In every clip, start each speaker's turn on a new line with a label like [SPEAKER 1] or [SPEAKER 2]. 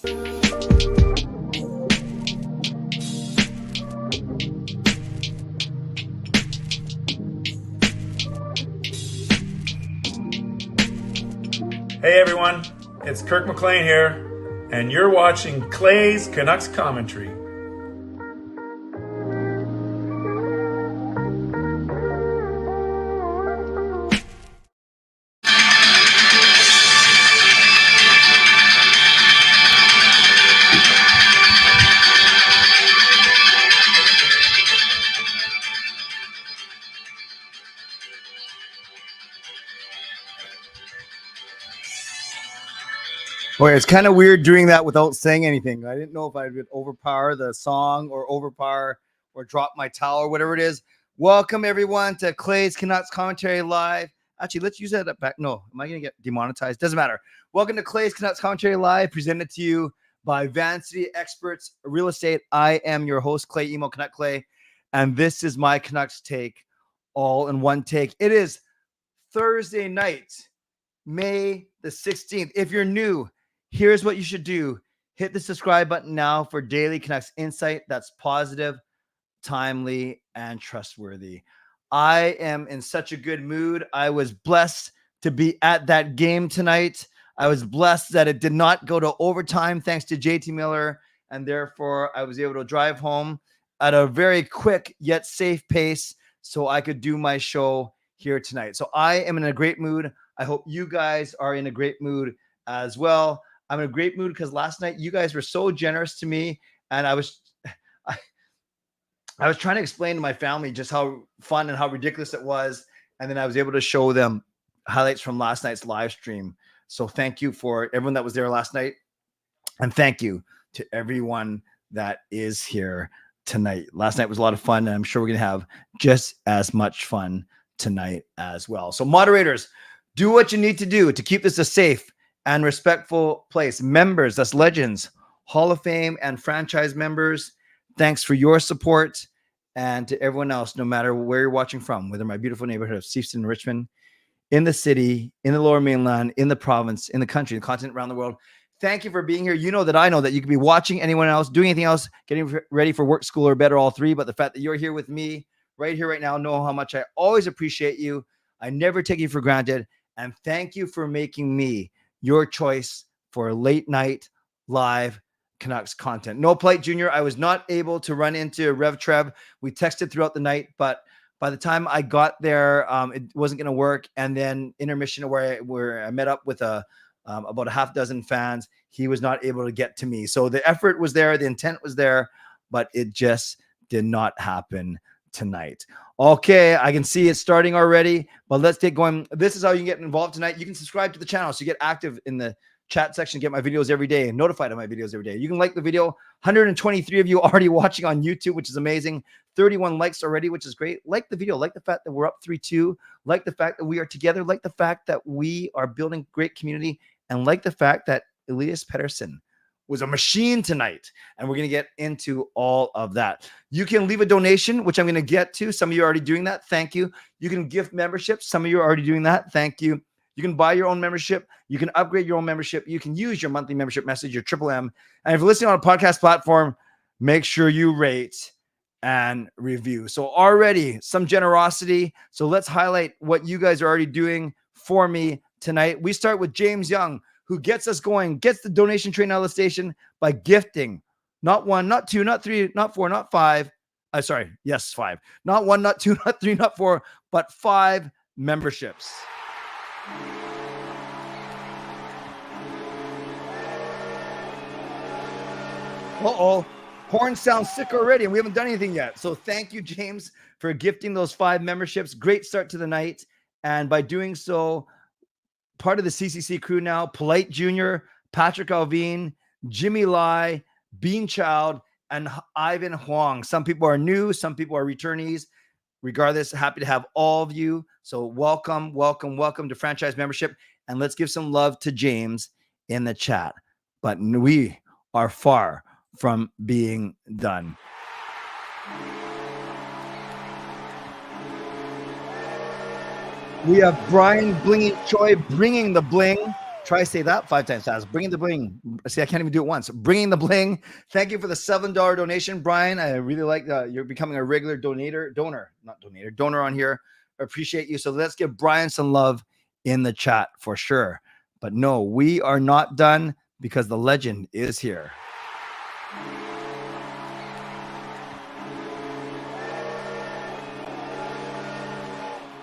[SPEAKER 1] Hey everyone, it's Kirk McLean here, and you're watching Clay's Canucks Commentary.
[SPEAKER 2] Boy, it's kind of weird doing that without saying anything. I didn't know if I would overpower the song or overpower or drop my towel or whatever it is. Welcome, everyone, to Clay's Canucks Commentary Live. Actually, let's use that back. No, am I going to get demonetized? Doesn't matter. Welcome to Clay's Canucks Commentary Live, presented to you by Vancity Experts Real Estate. I am your host, Clay Emo Canuck Clay, and this is my Canucks take, all in one take. It is Thursday night, May the 16th. If you're new, here's what you should do. Hit the subscribe button now for daily Canucks insight that's positive, timely, and trustworthy. I am in such a good mood. I was blessed to be at that game tonight. I was blessed that it did not go to overtime thanks to JT Miller, and therefore I was able to drive home at a very quick yet safe pace so I could do my show here tonight. So I am in a great mood. I hope you guys are in a great mood as well. I'm in a great mood because last night you guys were so generous to me, and I was trying to explain to my family just how fun and how ridiculous it was, and then I was able to show them highlights from last night's live stream. So thank you for everyone that was there last night, and thank you to everyone that is here tonight. Last night was a lot of fun, and I'm sure we're gonna have just as much fun tonight as well. So moderators, do what you need to do to keep this a safe and respectful place. Members, that's legends, Hall of Fame and franchise members, thanks for your support. And to everyone else, no matter where you're watching from, whether my beautiful neighborhood of Steveston, Richmond, in the city, in the Lower Mainland, in the province, in the country, the continent, around the world, thank you for being here. You know that you could be watching anyone else, doing anything else, getting ready for work, school, or bed, or all three. But the fact that you're here with me right here, right now, know how much I always appreciate you. I never take you for granted. And thank you for making me your choice for late night live Canucks content. No Plate Junior. I was not able to run into Rev Trev. We texted throughout the night, but by the time I got there, it wasn't going to work. And then intermission where I met up with about a half dozen fans, he was not able to get to me. So the effort was there, the intent was there, but it just did not happen tonight. Okay, I can see it starting already, but let's get going. This is how you can get involved tonight. You can subscribe to the channel so you get active in the chat section, get my videos every day, and notified of my videos every day. You can like the video. 123 of you already watching on YouTube, which is amazing. 31 likes already, which is great. Like the video, like the fact that we're up 3-2, like the fact that we are together, like the fact that we are building great community, and like the fact that Elias Pettersson was a machine tonight, and we're going to get into all of that. You can leave a donation, which I'm going to get to. Some of you are already doing that. Thank you. You can gift memberships. Some of you are already doing that. Thank you. You can buy your own membership. You can upgrade your own membership. You can use your monthly membership message, your Triple M. And if you're listening on a podcast platform, make sure you rate and review. So already some generosity. So let's highlight what you guys are already doing for me tonight. We start with James Young, who gets us going, gets the donation train out of the station by gifting not one, not two, not three, not four, not five. Yes, five. Not one, not two, not three, not four, but 5 memberships. Uh-oh. Horn sounds sick already, and we haven't done anything yet. So thank you, James, for gifting those 5 memberships. Great start to the night. And by doing so, part of the CCC crew now, Polite Jr., Patrick Alvin, Jimmy Lai, Bean Child, and Ivan Huang. Some people are new, some people are returnees. Regardless, happy to have all of you. So welcome, welcome, welcome to franchise membership. And let's give some love to James in the chat. But we are far from being done. We have Brian Blingy Choi bringing the bling. Try say that 5 times fast. Bringing the bling. See, I can't even do it once. Bringing the bling. Thank you for the $7 donation, Brian. I really like you're becoming a regular donor on here. I appreciate you. So let's give Brian some love in the chat for sure. But no, we are not done because the legend is here.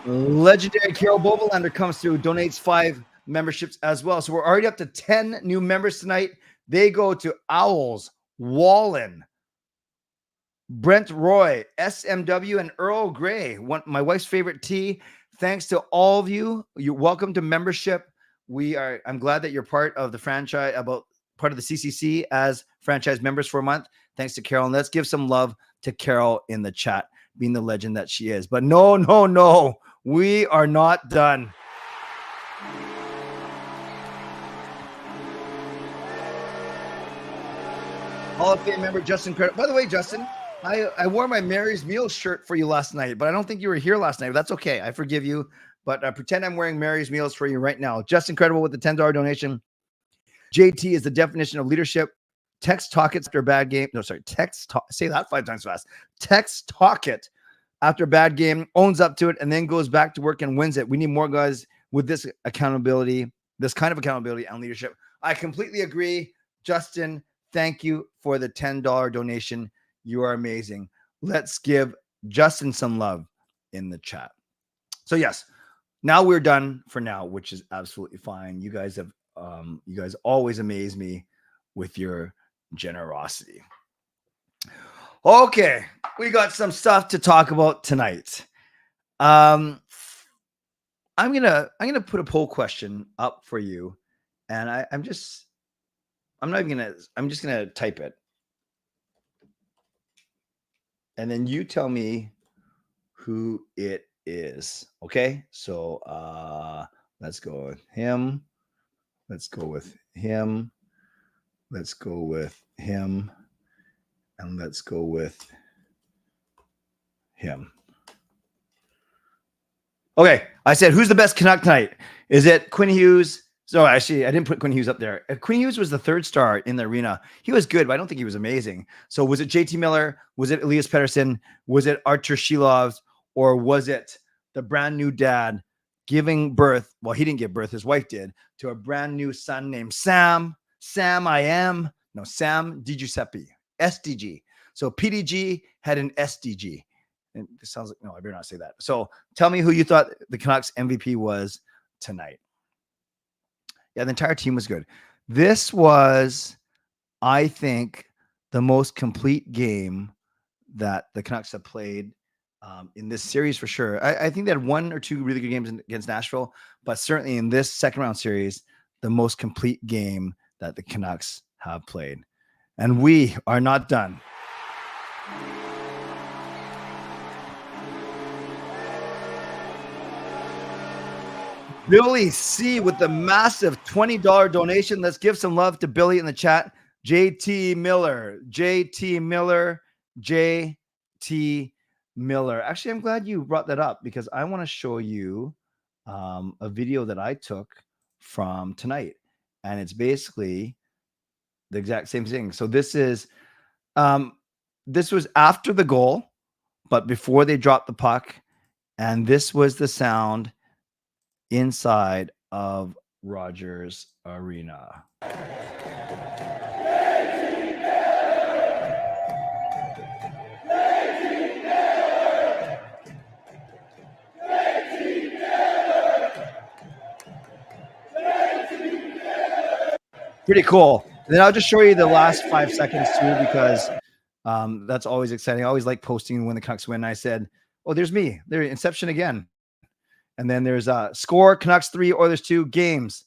[SPEAKER 2] Legendary Carol Bovenlander comes through, donates 5 memberships as well. So we're already up to 10 new members tonight. They go to Owls, Wallen, Brent Roy, SMW, and Earl Grey. My wife's favorite tea. Thanks to all of you. You're welcome to membership. I'm glad that you're part of the franchise, part of the CCC as franchise members for a month. Thanks to Carol. And let's give some love to Carol in the chat, being the legend that she is. But no, we are not done. Hall of Fame member Justin Credit. By the way, Justin, I wore my Mary's Meals shirt for you last night, but I don't think you were here last night. That's okay. I forgive you. But pretend I'm wearing Mary's Meals for you right now. Justin Credible with the $10 donation. JT is the definition of leadership. Text talk it after a bad game. No, sorry. Say that 5 times fast. Text talk it after a bad game, owns up to it, and then goes back to work and wins it. We need more guys with this accountability, this kind of accountability and leadership. I completely agree. Justin, thank you for the $10 donation. You are amazing. Let's give Justin some love in the chat. So yes, now we're done for now, which is absolutely fine. You guys always amaze me with your generosity. Okay, we got some stuff to talk about tonight. I'm gonna put a poll question up for you, and I'm just gonna type it, and then you tell me who it is. Okay, so let's go with him. Let's go with him. Let's go with him. And let's go with him. Okay, I said, who's the best Canuck tonight? Is it Quinn Hughes? So actually, I didn't put Quinn Hughes up there. Quinn Hughes was the 3rd star in the arena. He was good, but I don't think he was amazing. So was it JT Miller? Was it Elias Pettersson? Was it Artur Shilov? Or was it the brand new dad giving birth? Well, he didn't give birth. His wife did, to a brand new son named Sam. Sam DiGiuseppe. SDG. So PDG had an SDG. And this sounds like, no, I better not say that. So tell me who you thought the Canucks MVP was tonight. Yeah, the entire team was good. This was, I think, the most complete game that the Canucks have played in this series for sure. I think they had 1 or 2 really good games against Nashville, but certainly in this second round series, the most complete game that the Canucks have played. And we are not done. Billy C with the massive $20 donation. Let's give some love to Billy in the chat. JT Miller. Actually, I'm glad you brought that up because I want to show you a video that I took from tonight. And it's basically the exact same thing. So this was after the goal, but before they dropped the puck. And this was the sound inside of Rogers Arena. Pretty cool. And then I'll just show you the last 5 seconds too, because that's always exciting. I always like posting when the Canucks win. I said, oh, there's me. There, Inception again. And then there's score, Canucks 3, Oilers 2, games,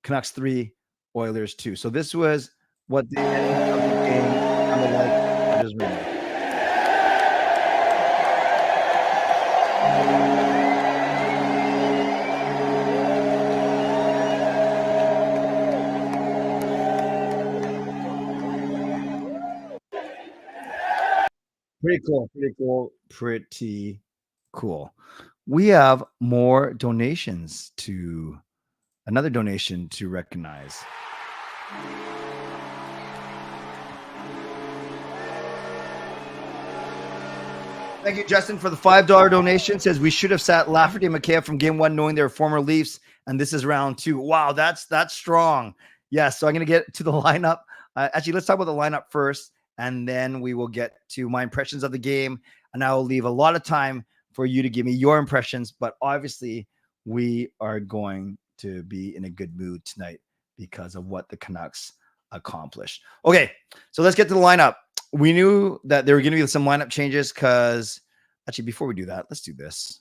[SPEAKER 2] Canucks 3, Oilers 2. So this was what the end of the game sounded like. I just read it. Pretty cool. We have more donations to another donation to recognize. Thank you, Justin, for the $5 donation. Says we should have sat Lafferty and McKay from game 1 knowing they were former Leafs, and this is round 2. Wow, that's strong. Yeah, so I'm going to get to the lineup. Actually, let's talk about the lineup first, and then we will get to my impressions of the game, and I will leave a lot of time for you to give me your impressions, but obviously we are going to be in a good mood tonight because of what the Canucks accomplished. Okay, so let's get to the lineup. We knew that there were going to be some lineup changes because, actually, before we do that, let's do this.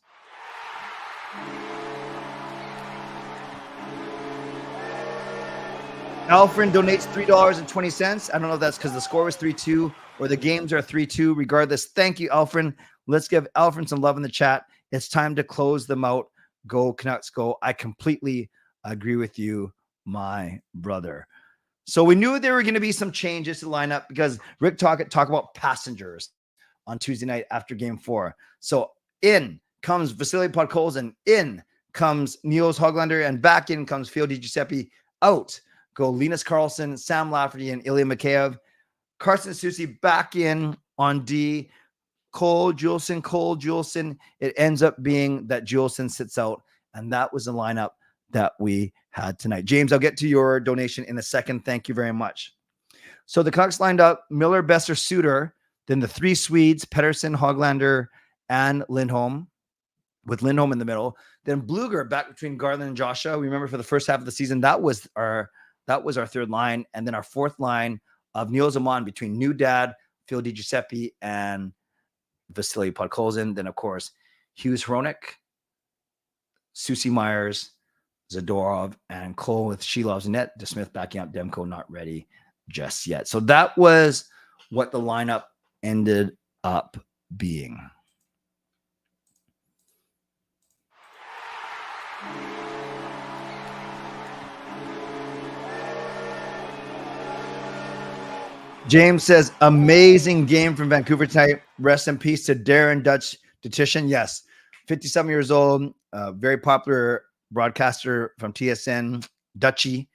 [SPEAKER 2] Alfred donates $3.20. I don't know if that's because the score was 3-2 or the games are 3-2. Regardless, thank you, Alfred. Let's give Alfred some love in the chat. It's time to close them out. Go, Canucks, go. I completely agree with you, my brother. So we knew there were going to be some changes to the lineup because Rick talk about passengers on Tuesday night after game 4. So in comes Vasily Podkolzin, in comes Niels Höglander, and back in comes Phil DiGiuseppe. Out go Linus Karlsson, Sam Lafferty, and Ilya Mikheyev. Carson Soucy back in on D. Cole Juleson. It ends up being that Juleson sits out, and that was the lineup that we had tonight. James, I'll get to your donation in a second. Thank you very much. So the Canucks lined up Miller, Besser, Suter, then the 3 Swedes, Pettersson, Höglander, and Lindholm, with Lindholm in the middle. Then Bluger back between Garland and Joshua. We remember for the first half of the season, that was our third line. And then our fourth line of Neil Zaman between New Dad, Phil DiGiuseppe, and Vasily Podkolzin. Then, of course, Hughes Hronik, Soucy Myers, Zadorov, and Cole with Shilov's net. DeSmith backing up. Demko not ready just yet. So that was what the lineup ended up being. James says, amazing game from Vancouver tonight. Rest in peace to Darren Dutch Detition. Yes, 57 years old, very popular broadcaster from TSN, Dutchy.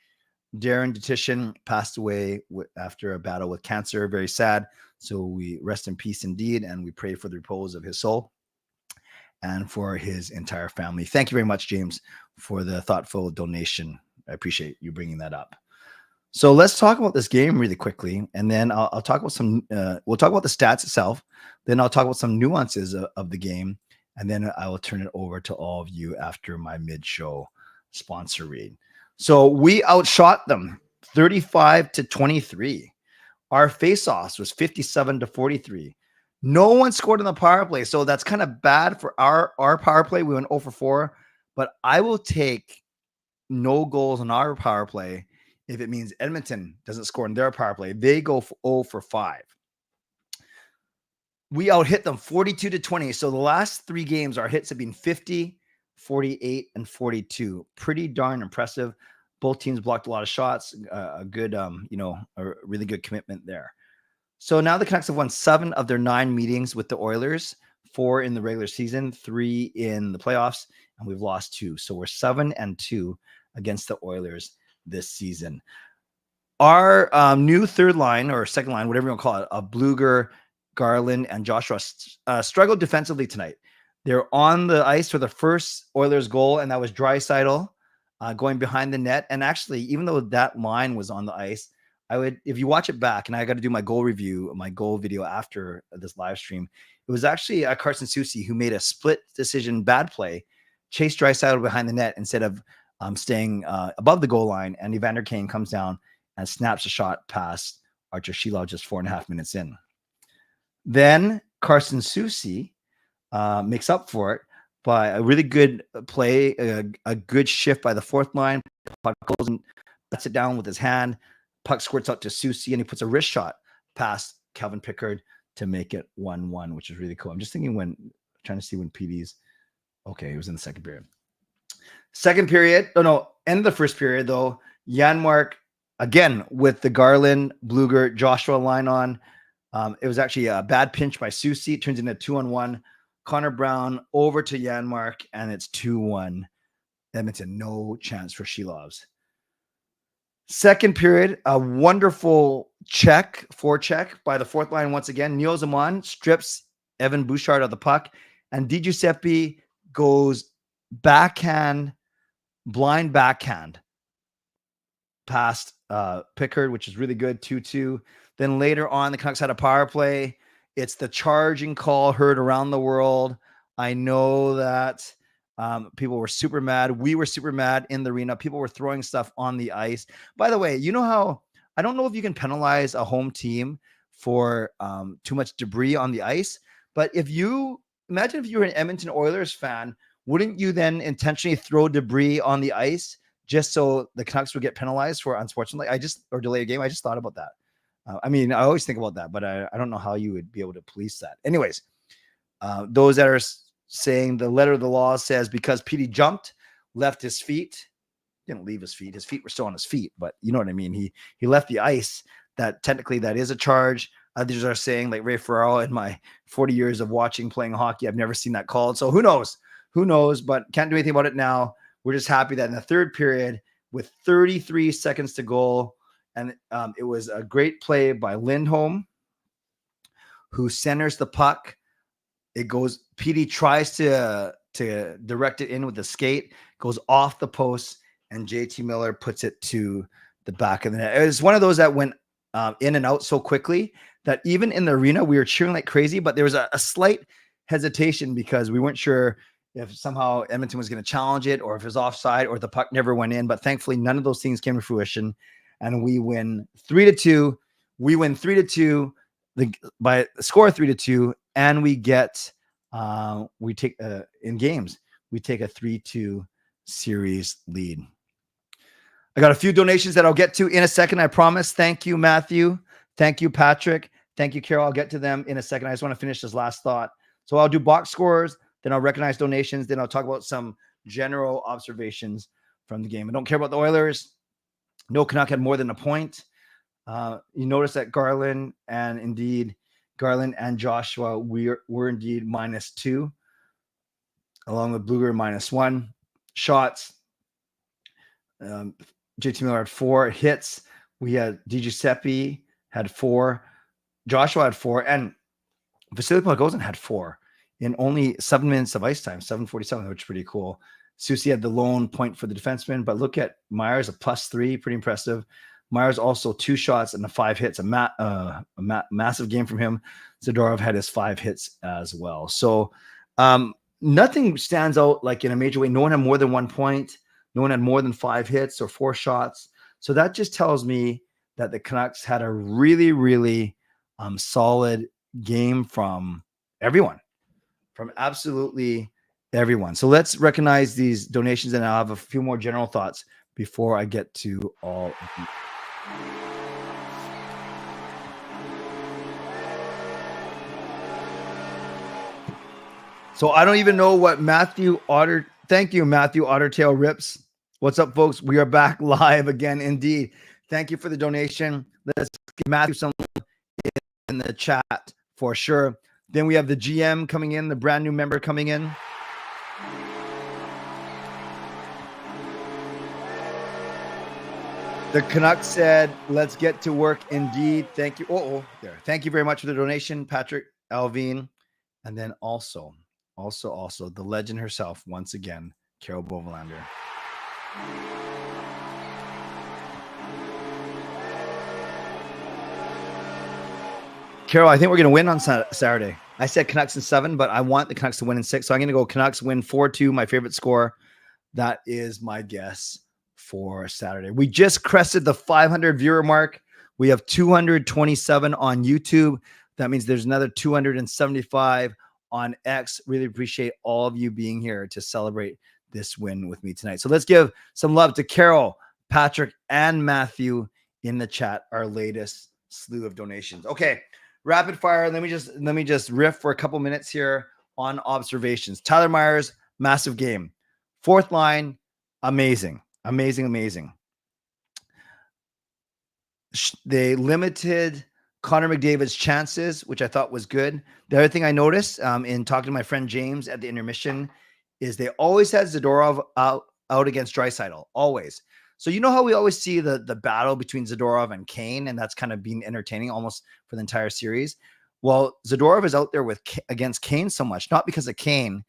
[SPEAKER 2] Darren Detition passed away after a battle with cancer. Very sad. So we rest in peace indeed, and we pray for the repose of his soul and for his entire family. Thank you very much, James, for the thoughtful donation. I appreciate you bringing that up. So let's talk about this game really quickly, and then I'll talk about some. We'll talk about the stats itself. Then I'll talk about some nuances of the game, and then I will turn it over to all of you after my mid-show sponsor read. So we outshot them 35-23. Our face-offs was 57-43. No one scored on the power play, so that's kind of bad for our power play. We went 0 for 4, but I will take no goals on our power play if it means Edmonton doesn't score in their power play. They go 0 for 5. We out-hit them 42-20. So the last 3 games, our hits have been 50, 48, and 42. Pretty darn impressive. Both teams blocked a lot of shots. A good, a really good commitment there. So now the Canucks have won 7 of their 9 meetings with the Oilers, 4 in the regular season, 3 in the playoffs, and we've lost 2. So we're 7-2 against the Oilers this season. Our new third line or second line, whatever you want to call it, of Bluger, Garland, and Joshua struggled defensively tonight. They're on the ice for the first Oilers goal, and that was Draisaitl going behind the net. And actually, even though that line was on the ice, I would, if you watch it back, and I got to do my goal review, my goal video after this live stream, it was actually Carson Soucy who made a split decision bad play, chased Draisaitl behind the net instead of staying above the goal line, and Evander Kane comes down and snaps a shot past Archer Shilov just 4.5 minutes in. Then Carson Soucy makes up for it by a really good play, a good shift by the fourth line. Puck goes and puts it down with his hand. Puck squirts out to Soucy, and he puts a wrist shot past Calvin Pickard to make it 1-1, which is really cool. I'm just thinking trying to see when PD's. Okay, it was in the second period. Second period, end of the first period, though. Janmark, again, with the Garland, Bluger, Joshua line on. It was actually a bad pinch by Soucy. It turns into 2-on-1. Connor Brown over to Janmark, and it's 2-1. Edmonton, no chance for Shilovs. Second period, a wonderful forecheck by the fourth line once again. Neil Zaman strips Evan Bouchard of the puck, and Di Giuseppe goes blind backhand past Pickard, which is really good, 2-2. Then later on, the Canucks had a power play. It's the charging call heard around the world. I know that people were super mad. We were super mad in the arena. People were throwing stuff on the ice. By the way, you know how I don't know if you can penalize a home team for too much debris on the ice, but imagine if you were an Edmonton Oilers fan, wouldn't you then intentionally throw debris on the ice just so the Canucks would get penalized for unsportsmanlike or delay a game? I just thought about that. I mean, I always think about that, but I don't know how you would be able to police that. Anyways, those that are saying the letter of the law says because Petey jumped, left his feet, didn't leave his feet were still on his feet, but you know what I mean. He left the ice. That technically that is a charge. Others are saying, like Ray Ferraro, in my 40 years of playing hockey, I've never seen that called. So who knows, but can't do anything about it now. We're just happy that in the third period with 33 seconds to go, and it was a great play by Lindholm, who centers the puck. It goes, Petey tries to direct it in with the skate, goes off the post, and JT Miller puts it to the back of the net. It was one of those that went in and out so quickly that even in the arena, we were cheering like crazy, but there was a slight hesitation because we weren't sure if somehow Edmonton was going to challenge it or if it was offside or the puck never went in. But thankfully, none of those things came to fruition, and we win 3-2. We win 3-2 by the score of 3-2, and we get we take in games we take a 3-2 series lead. I got a few donations that I'll get to in a second, I promise. Thank you, Matthew. Thank you, Patrick. Thank you, Carol. I'll get to them in a second. I just want to finish this last thought. So I'll do box scores, then I'll recognize donations, then I'll talk about some general observations from the game. I don't care about the Oilers. No Canuck had more than a point. You notice that Garland and Joshua were indeed -2, along with Bluger -1. Shots, JT Miller had 4 hits. We had Di Giuseppe had 4. Joshua had 4. And Vasily Podgozin had 4 in only 7 minutes of ice time, 7:47, which is pretty cool. Susie had the lone point for the defenseman, but look at Myers, a +3, pretty impressive. Myers also 2 shots and 5 hits, a massive game from him. Zadorov had his 5 hits as well. So nothing stands out like in a major way. No one had more than 1 point. No one had more than 5 hits or 4 shots. So that just tells me that the Canucks had a really, really solid game from everyone, from absolutely everyone. So let's recognize these donations, and I'll have a few more general thoughts before I get to all of you. So I don't even know what Matthew Otter. Thank you, Matthew Ottertail Rips. What's up, folks? We are back live again, indeed. Thank you for the donation. Let's give Matthew some in the chat for sure. Then we have the GM coming in, the brand new member coming in. The Canucks said, let's get to work indeed. Thank you. There. Thank you very much for the donation, Patrick Alvin. And then also the legend herself, once again, Carol Bovenlander. Carol, I think we're going to win on Saturday. I said Canucks in 7, but I want the Canucks to win in 6. So I'm going to go Canucks win 4-2, my favorite score. That is my guess for Saturday. We just crested the 500 viewer mark. We have 227 on YouTube. That means there's another 275 on X. Really appreciate all of you being here to celebrate this win with me tonight. So let's give some love to Carol, Patrick, and Matthew in the chat, our latest slew of donations. Okay, rapid fire. Let me just riff for a couple minutes here on observations. Tyler Myers, massive game. Fourth line, amazing. They limited Connor McDavid's chances, which I thought was good. The other thing I noticed in talking to my friend James at the intermission is they always had Zadorov out out against Draisaitl, always. So you know how we always see the battle between Zadorov and Kane, and that's kind of been entertaining almost for the entire series. Well, Zadorov is out there against Kane so much, not because of Kane,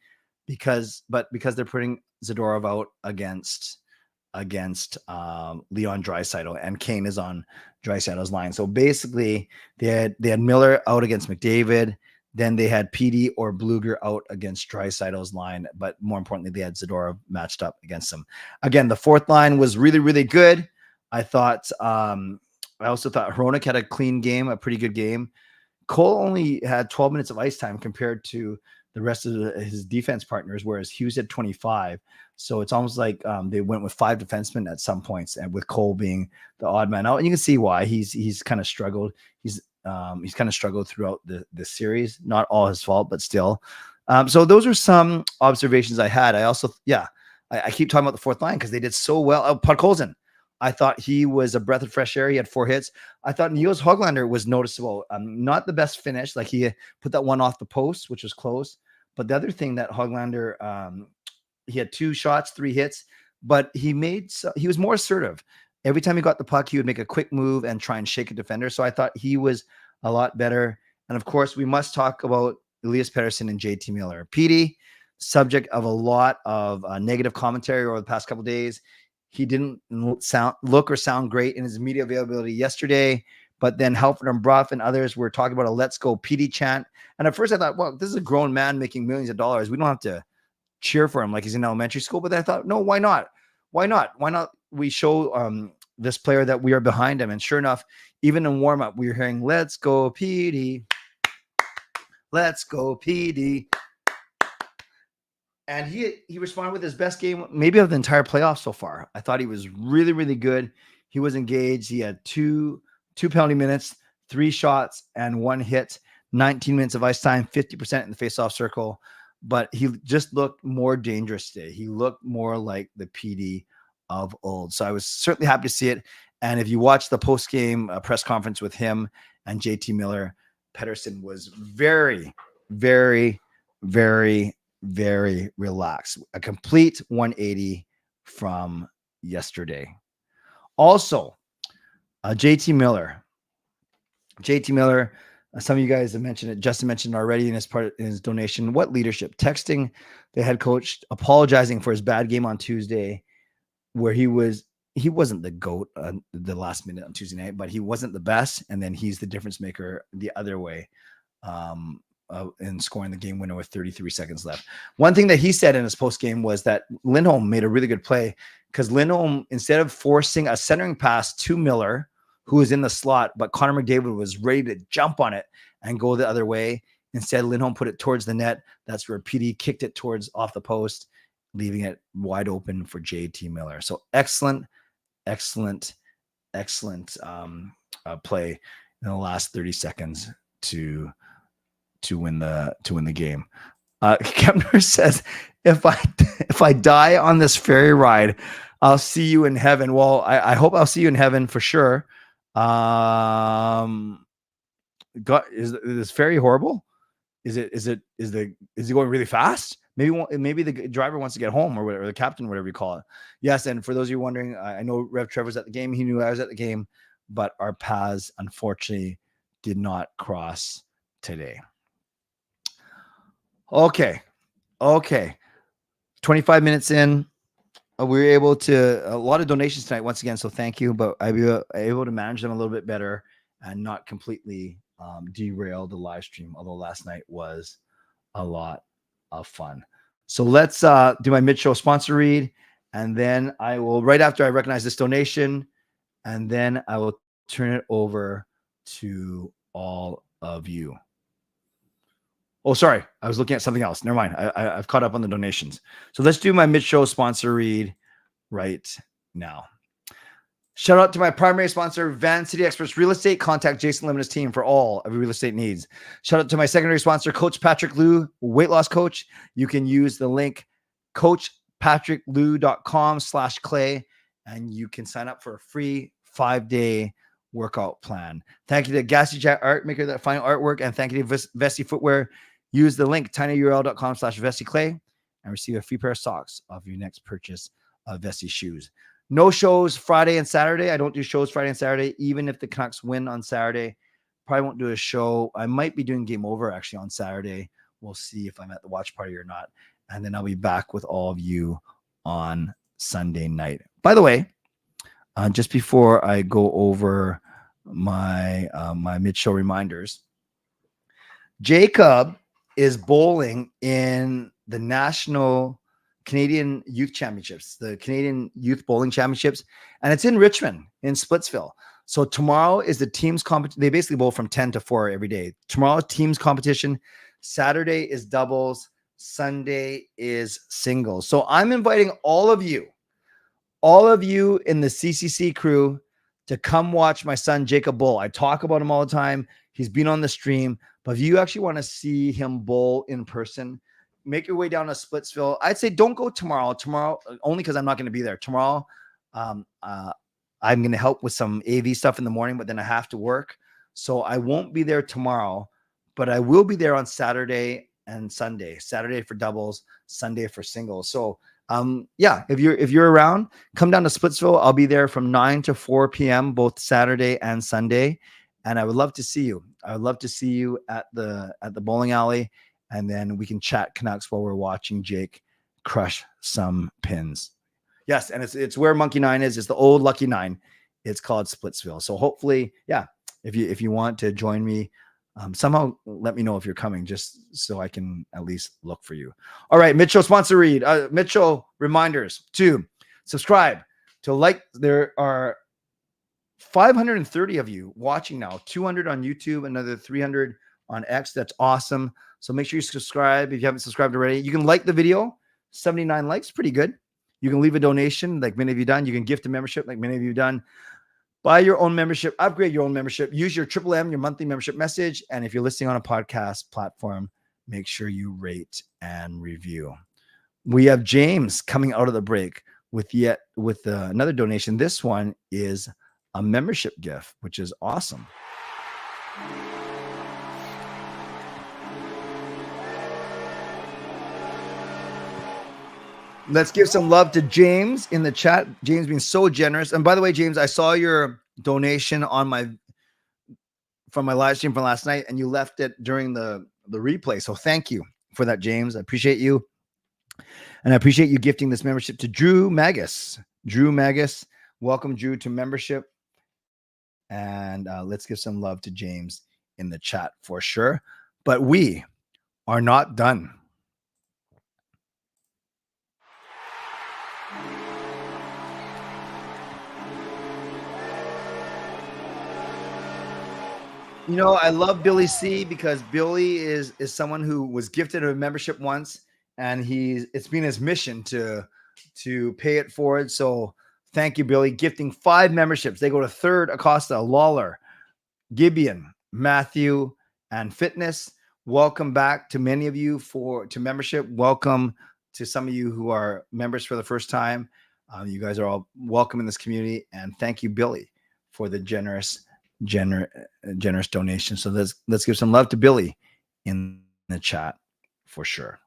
[SPEAKER 2] but because they're putting Zadorov out against Leon Draisaitl, and Kane is on Draisaitl's line. So basically, they had Miller out against McDavid. Then they had PD or Bluger out against Draisaitl's line, but more importantly, they had Zadorov matched up against them. Again, the fourth line was really, really good. I thought. I also thought Hronek had a clean game, a pretty good game. Cole only had 12 minutes of ice time compared to the rest of his defense partners, whereas Hughes had 25. So it's almost like they went with 5 defensemen at some points, and with Cole being the odd man out. And you can see why he's kind of struggled. He's kind of struggled throughout the series. Not all his fault, but still. So those are some observations I had. I also, I keep talking about the fourth line because they did so well. Oh, Podkolzin. I thought he was a breath of fresh air. He had 4 hits. I thought Niels Höglander was noticeable. Not the best finish. Like he put that one off the post, which was close. But the other thing that Höglander, he had 2 shots, 3 hits, but he was more assertive. Every time he got the puck, he would make a quick move and try and shake a defender. So I thought he was a lot better. And of course, we must talk about Elias Pettersson and JT Miller. PD, subject of a lot of negative commentary over the past couple of days. He didn't look or sound great in his media availability yesterday, but then Halford and Bruff and others were talking about a "Let's Go PD" chant. And at first I thought, well, this is a grown man making millions of dollars. We don't have to cheer for him like he's in elementary school. But then I thought, no, why not? Why not? Why not? We show this player that we are behind him. And sure enough, even in warm-up, we were hearing, "Let's go PD. Let's go PD." And he responded with his best game, maybe of the entire playoffs so far. I thought he was really, really good. He was engaged. He had two penalty minutes, 3 shots, and 1 hit, 19 minutes of ice time, 50% in the faceoff circle. But he just looked more dangerous today. He looked more like the PD of old. So I was certainly happy to see it. And if you watch the post-game press conference with him and JT Miller, Pettersson was very, very, very, very relaxed. A complete 180 from yesterday. Also, JT Miller, some of you guys have mentioned it. Justin mentioned it already in his donation. What leadership? Texting the head coach, apologizing for his bad game on Tuesday, where he wasn't the GOAT the last minute on Tuesday night, but he wasn't the best. And then he's the difference maker the other way. In scoring the game winner with 33 seconds left. One thing that he said in his post game was that Lindholm made a really good play, because Lindholm, instead of forcing a centering pass to Miller, who was in the slot, but Connor McDavid was ready to jump on it and go the other way. Instead, Lindholm put it towards the net. That's where PD kicked it towards off the post, leaving it wide open for JT Miller. So excellent play in the last 30 seconds to win the game. Kepner says, if I die on this ferry ride, I'll see you in heaven. Well, I hope I'll see you in heaven for sure. God, is this ferry horrible? Is it going really fast? Maybe the driver wants to get home, or whatever, the captain, whatever you call it. Yes, and for those of you wondering, I know Rev Trevor's at the game. He knew I was at the game, but our paths unfortunately did not cross today. Okay. 25 minutes in, we were able to, a lot of donations tonight once again, so thank you, but I was able to manage them a little bit better and not completely derail the live stream, although last night was a lot of fun. So let's do my mid-show sponsor read, and then I will, right after I recognize this donation, and then I will turn it over to all of you. Oh, sorry. I was looking at something else. Never mind. I've caught up on the donations. So let's do my mid-show sponsor read right now. Shout out to my primary sponsor, Van City Experts Real Estate. Contact Jason Lim and his team for all of your real estate needs. Shout out to my secondary sponsor, Coach Patrick Liu, weight loss coach. You can use the link coachpatrickliu.com/clay, and you can sign up for a free 5-day workout plan. Thank you to Gassy Jack Art, maker that fine artwork, and thank you to Vesty Footwear. Use the link tinyurl.com/VestyClay and receive a free pair of socks off your next purchase Vessi shoes. No shows Friday and Saturday. I don't do shows Friday and Saturday, even if the Canucks win on Saturday. Probably won't do a show. I might be doing Game Over actually on Saturday. We'll see if I'm at the watch party or not. And then I'll be back with all of you on Sunday night. By the way, just before I go over my my mid-show reminders, Jacob is bowling in the National Canadian Youth Championships, the Canadian Youth Bowling Championships, and it's in Richmond, in Splitsville. So tomorrow is the teams competition. They basically bowl from 10 to 4 every day. Tomorrow, teams competition. Saturday is doubles. Sunday is singles. So I'm inviting all of you in the CCC crew to come watch my son, Jacob bowl. I talk about him all the time. He's been on the stream, but if you actually want to see him bowl in person, make your way down to Splitsville. I'd say don't go tomorrow. Tomorrow, only because I'm not going to be there. Tomorrow, I'm going to help with some AV stuff in the morning, but then I have to work. So I won't be there tomorrow, but I will be there on Saturday and Sunday. Saturday for doubles, Sunday for singles. So yeah, if you're around, come down to Splitsville. I'll be there from 9 to 4 p.m. both Saturday and Sunday. And I would love to see you. I would love to see you at the bowling alley. And then we can chat Canucks while we're watching Jake crush some pins. Yes, and it's where Monkey 9 is. It's the old Lucky 9. It's called Splitsville. So hopefully, yeah, if you want to join me, somehow let me know if you're coming, just so I can at least look for you. All right, Mitchell sponsor read. Mitchell reminders to subscribe, to like. There are 530 of you watching now, 200 on YouTube, another 300 on X. That's awesome. So make sure you subscribe if you haven't subscribed already. You can like the video, 79 likes, pretty good. You can leave a donation, like many of you done. You can gift a membership, like many of you done. Buy your own membership, upgrade your own membership, use your M, your monthly membership message. And if you're listening on a podcast platform, make sure you rate and review. We have James coming out of the break with another donation. This one is a membership gift, which is awesome. Let's give some love to James in the chat. James being so generous. And by the way, James, I saw your donation from my live stream from last night, and you left it during the replay. So thank you for that, James. I appreciate you. And I appreciate you gifting this membership to Drew Magus. Drew Magus, welcome, Drew, to membership. And let's give some love to James in the chat for sure. But we are not done. You know, I love Billy C because Billy is someone who was gifted a membership once, and it's been his mission to pay it forward. So thank you, Billy. Gifting 5 memberships. They go to Third, Acosta, Lawler, Gibeon, Matthew, and Fitness. Welcome back to many of you to membership. Welcome to some of you who are members for the first time. You guys are all welcome in this community, and thank you, Billy, for the generous donation. So let's give some love to Billy in the chat for sure.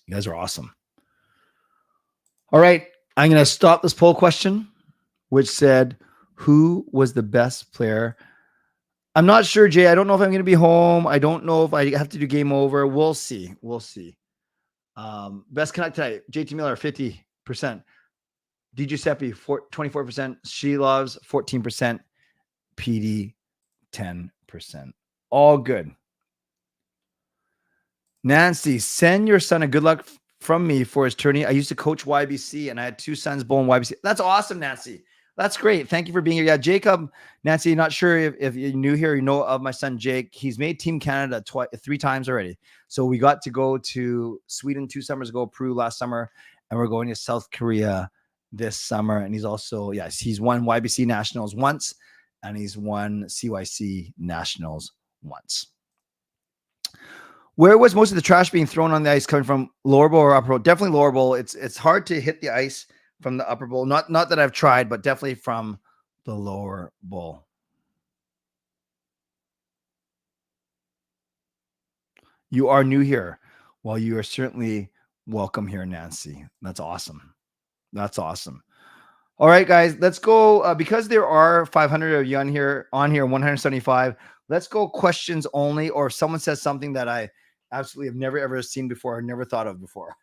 [SPEAKER 2] You guys are awesome. All right, I'm going to stop this poll question, which said, who was the best player? I'm not sure, Jay. I don't know if I'm going to be home. I don't know if I have to do game over. We'll see. Best Canuck tonight, JT Miller, 50%. DJ Seppi, 24%. She Loves, 14%. PD, 10%. All good. Nancy, send your son a good luck from me for his tourney. I used to coach YBC, and I had 2 sons bowl in YBC. That's awesome, Nancy. That's great. Thank you for being here. Yeah, Jacob, Nancy, not sure if you're new here, you know of my son, Jake. He's made Team Canada 3 times already. So we got to go to Sweden 2 summers ago, Peru last summer, and we're going to South Korea this summer. And he's also, yes, he's won YBC Nationals once, and he's won CYC Nationals once. Where was most of the trash being thrown on the ice coming from? Lower bowl or upper bowl? Definitely lower bowl. It's hard to hit the ice from the upper bowl. Not that I've tried, but definitely from the lower bowl. You are new here. Well, you are certainly welcome here, Nancy. That's awesome. That's awesome. All right, guys, let's go. Because there are 500 of you on here, 175. Let's go questions only, or if someone says something that I absolutely have never ever seen before, or never thought of before.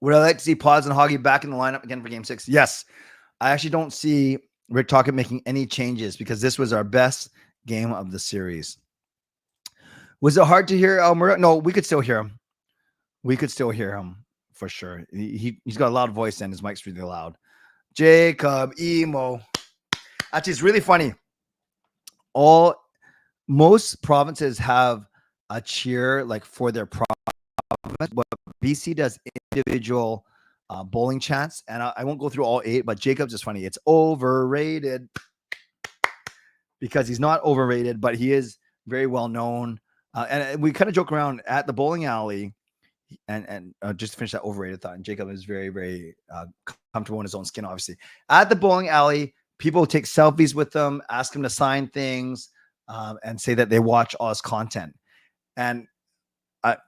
[SPEAKER 2] Would I like to see Paz and Hoggy back in the lineup again for Game 6? Yes. I actually don't see Rick Tocchet making any changes because this was our best game of the series. Was it hard to hear Almura? No, we could still hear him. We could still hear him. For sure. He's got a loud voice and his mic's really loud. Jacob, emo. Actually, it's really funny. Most provinces have a cheer like for their province, but BC does individual bowling chants. And I won't go through all 8, but Jacob's is funny. It's overrated because he's not overrated, but he is very well known. And we kind of joke around at the bowling alley. And just to finish that overrated thought, and Jacob is very, very comfortable in his own skin, obviously. At the bowling alley, people take selfies with them, ask him to sign things, and say that they watch all his content. And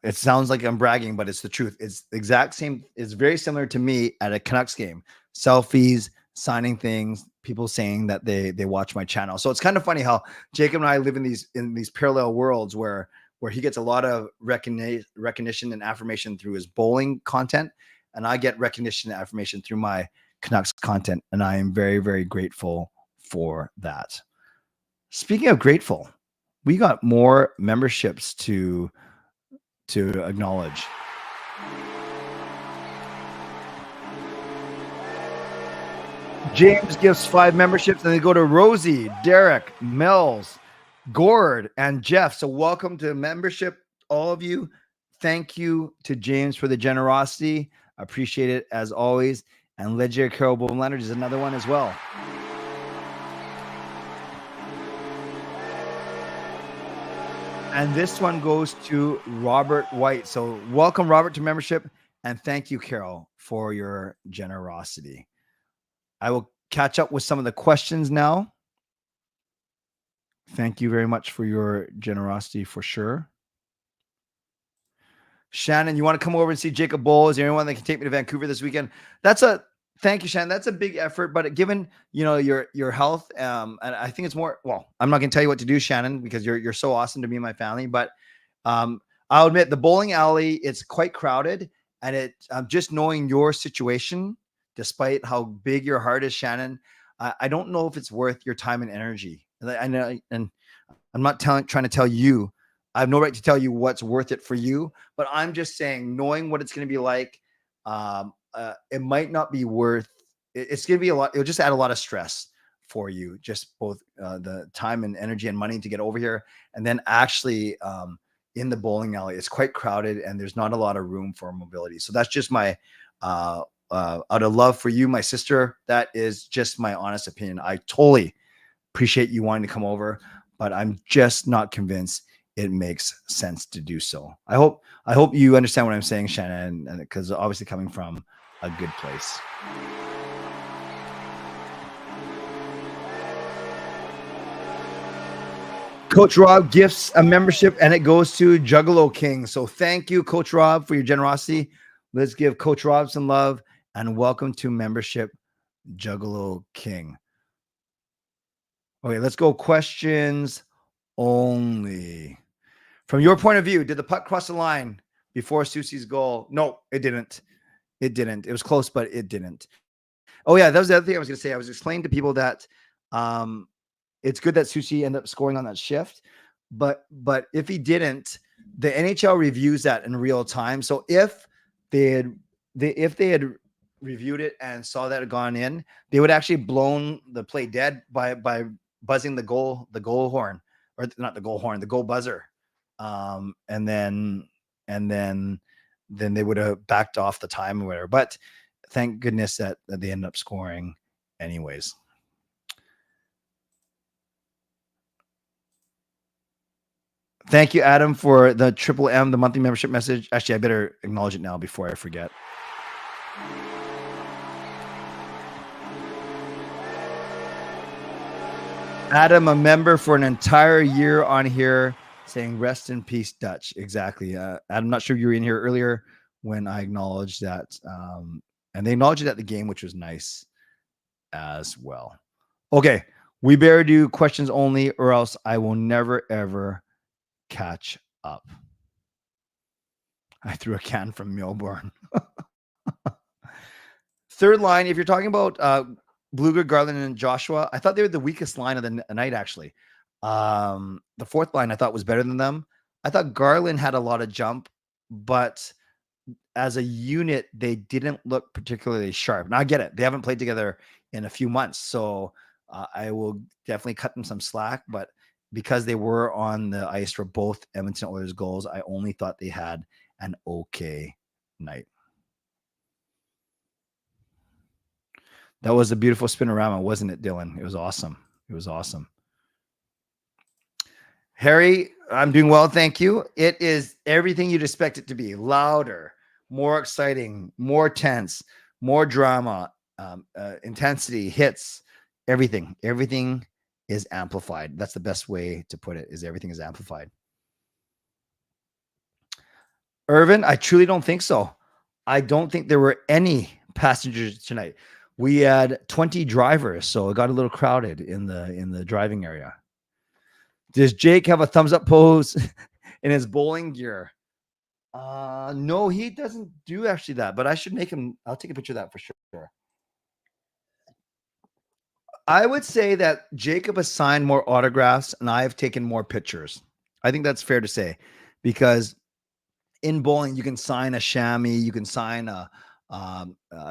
[SPEAKER 2] it sounds like I'm bragging, but it's the truth. It's the exact same. It's very similar to me at a Canucks game. Selfies, signing things, people saying that they watch my channel. So it's kind of funny how Jacob and I live in these parallel worlds where he gets a lot of recognition and affirmation through his bowling content, and I get recognition and affirmation through my Canucks content, and I am very, very grateful for that. Speaking of grateful, we got more memberships to acknowledge. James gives 5 memberships, and they go to Rosie, Derek, Mel's, Gord, and Jeff. So welcome to membership, all of you. Thank you to James for the generosity. I appreciate it as always. And legendary Carol Bovenlander is another one as well. And this one goes to Robert White. So welcome, Robert, to membership. And thank you, Carol, for your generosity. I will catch up with some of the questions now. Thank you very much for your generosity for sure. Shannon, you want to come over and see Jacob Bowl? Is there anyone that can take me to Vancouver this weekend? Thank you, Shannon. That's a big effort, but given your health, and I think it's more. Well, I'm not going to tell you what to do, Shannon, because you're so awesome to me and my family. But I'll admit the bowling alley, it's quite crowded, and just knowing your situation, despite how big your heart is, Shannon, I don't know if it's worth your time and energy. I know, and I'm not trying to tell you. I have no right to tell you what's worth it for you, but I'm just saying, knowing what it's going to be like, it might not be worth. It's going to be a lot. It'll just add a lot of stress for you, just both the time and energy and money to get over here, and then actually in the bowling alley, it's quite crowded and there's not a lot of room for mobility. So that's just my out of love for you, my sister. That is just my honest opinion. I totally appreciate you wanting to come over, but I'm just not convinced it makes sense to do so. I hope you understand what I'm saying, Shannon, and because obviously coming from a good place. Coach Rob gifts a membership, and it goes to Juggalo King. So thank you, Coach Rob, for your generosity. Let's give Coach Rob some love, and welcome to membership, Juggalo King. Okay, let's go questions only. From your point of view, did the puck cross the line before Susie's goal? No, it didn't. It didn't. It was close, but it didn't. Oh, yeah, that was the other thing I was going to say. I was explaining to people that it's good that Susie ended up scoring on that shift, but if he didn't, the NHL reviews that in real time. So if they had reviewed it and saw that it had gone in, they would actually blown the play dead by buzzing the goal horn, or not the goal horn, the goal buzzer. And then they would have backed off the time or whatever. But thank goodness that they ended up scoring anyways. Thank you, Adam, for the Triple M, the monthly membership message. Actually, I better acknowledge it now before I forget. Adam, a member for an entire year on here, saying rest in peace, Dutch. Exactly. I'm not sure you were in here earlier when I acknowledged that. And they acknowledged it at the game, which was nice as well. Okay. We better do questions only, or else I will never, ever catch up. I threw a can from Melbourne. Third line, if you're talking about Bluger, Garland, and Joshua, I thought they were the weakest line of the night, actually. The fourth line I thought was better than them. I thought Garland had a lot of jump, but as a unit, they didn't look particularly sharp. Now, I get it. They haven't played together in a few months, so I will definitely cut them some slack. But because they were on the ice for both Edmonton Oilers goals, I only thought they had an okay night. That was a beautiful spinorama, wasn't it, Dylan? It was awesome. It was awesome. Harry, I'm doing well, thank you. It is everything you'd expect it to be. Louder, more exciting, more tense, more drama, intensity, hits, everything. Everything is amplified. That's the best way to put it, is everything is amplified. Irvin, I truly don't think so. I don't think there were any passengers tonight. We had 20 drivers, so it got a little crowded in the driving area. Does Jake have a thumbs up pose in his bowling gear? No, he doesn't do actually that, but I should make him. I'll take a picture of that for sure. I would say that Jacob has signed more autographs and I've taken more pictures. I think that's fair to say, because in bowling, you can sign a chamois, you can sign a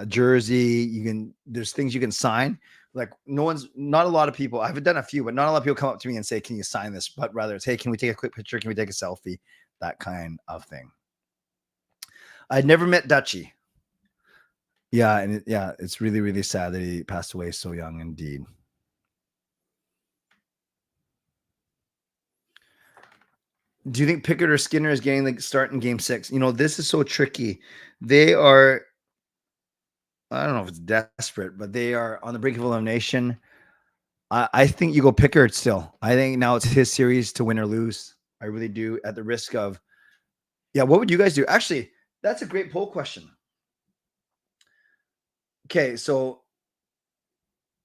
[SPEAKER 2] jersey, there's things you can sign. Like not a lot of people, I've done a few, but not a lot of people come up to me and say, can you sign this? But rather it's, hey, can we take a quick picture? Can we take a selfie? That kind of thing. I'd never met Dutchie. Yeah. And it's really, really sad that he passed away so young indeed. Do you think Pickett or Skinner is getting the start in game 6? This is so tricky. They are, I don't know if it's desperate, but they are on the brink of elimination. I think you go Pickard still. I think now it's his series to win or lose. I really do, at the risk of, what would you guys do? Actually, that's a great poll question. Okay, so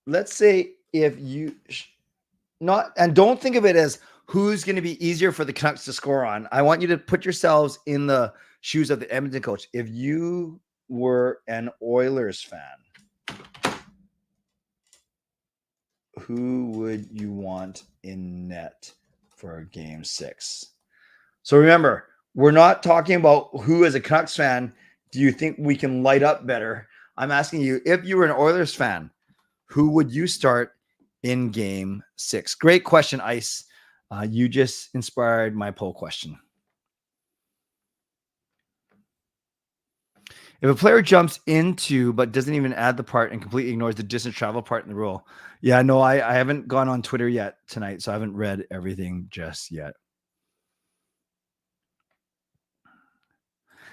[SPEAKER 2] let's say if you and don't think of it as who's going to be easier for the Canucks to score on. I want you to put yourselves in the shoes of the Edmonton coach. If you were an Oilers fan, who would you want in net for game 6? So remember, we're not talking about who, as a Canucks fan, do you think we can light up better? I'm asking you, if you were an Oilers fan, who would you start in game 6? Great question, Ice. You just inspired my poll question. If a player jumps into but doesn't even add the part and completely ignores the distance travel part in the rule. Yeah, no, I haven't gone on Twitter yet tonight, so I haven't read everything just yet.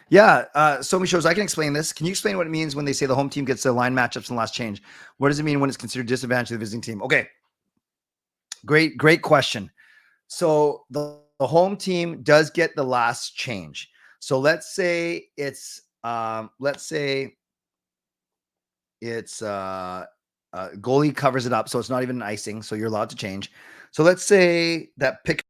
[SPEAKER 2] Yeah, so many shows. I can explain this. Can you explain what it means when they say the home team gets the line matchups in the last change? What does it mean when it's considered disadvantage to the visiting team? Okay, great question. So the home team does get the last change. So let's say it's goalie covers it up, so it's not even an icing, so you're allowed to change. So let's say that Pickard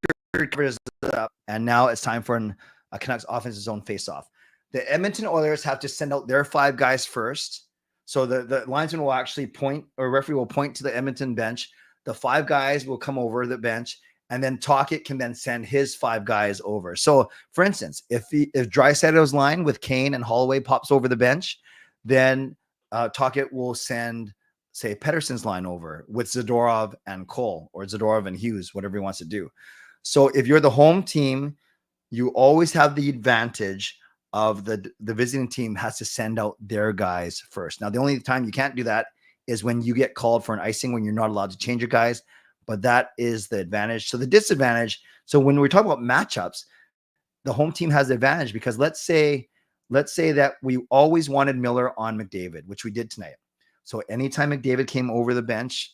[SPEAKER 2] covers it up, and now it's time for a Canucks offensive zone face-off. The Edmonton Oilers have to send out their 5 guys first. So the linesman will actually point, or referee will point to the Edmonton bench. The 5 guys will come over the bench, and then Tocchet can then send his 5 guys over. So, for instance, if Draisaitl's line with Kane and Holloway pops over the bench, then Tocchet will send, say, Pettersson's line over with Zadorov and Cole, or Zadorov and Hughes, whatever he wants to do. So if you're the home team, you always have the advantage of the visiting team has to send out their guys first. Now, the only time you can't do that is when you get called for an icing, when you're not allowed to change your guys, but that is the advantage. So the disadvantage, so when we're talking about matchups, the home team has the advantage, because let's say that we always wanted Miller on McDavid, which we did tonight. So anytime McDavid came over the bench,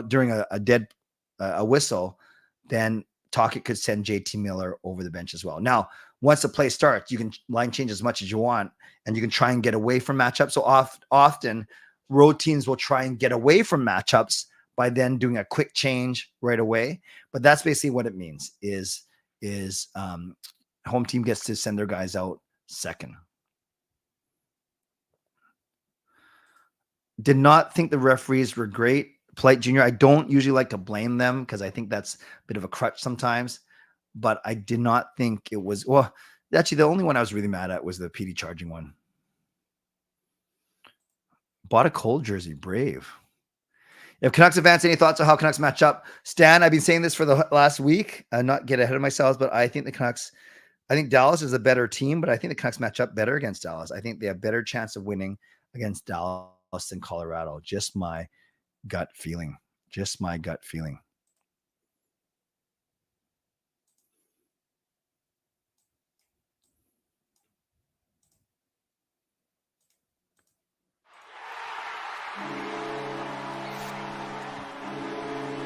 [SPEAKER 2] during a whistle, then Tocchet could send JT Miller over the bench as well. Now, once the play starts, you can line change as much as you want, and you can try and get away from matchups. So often road teams will try and get away from matchups by then doing a quick change right away. But that's basically what it means is home team gets to send their guys out second. Did not think the referees were great. Polite Junior, I don't usually like to blame them because I think that's a bit of a crutch sometimes, but I did not think it was, well, actually the only one I was really mad at was the PD charging one. Bought a cold jersey, brave. If Canucks advance, any thoughts on how Canucks match up? Stan, I've been saying this for the last week, not get ahead of myself, but I think Dallas is a better team, but I think the Canucks match up better against Dallas. I think they have better chance of winning against Dallas than Colorado. Just my gut feeling.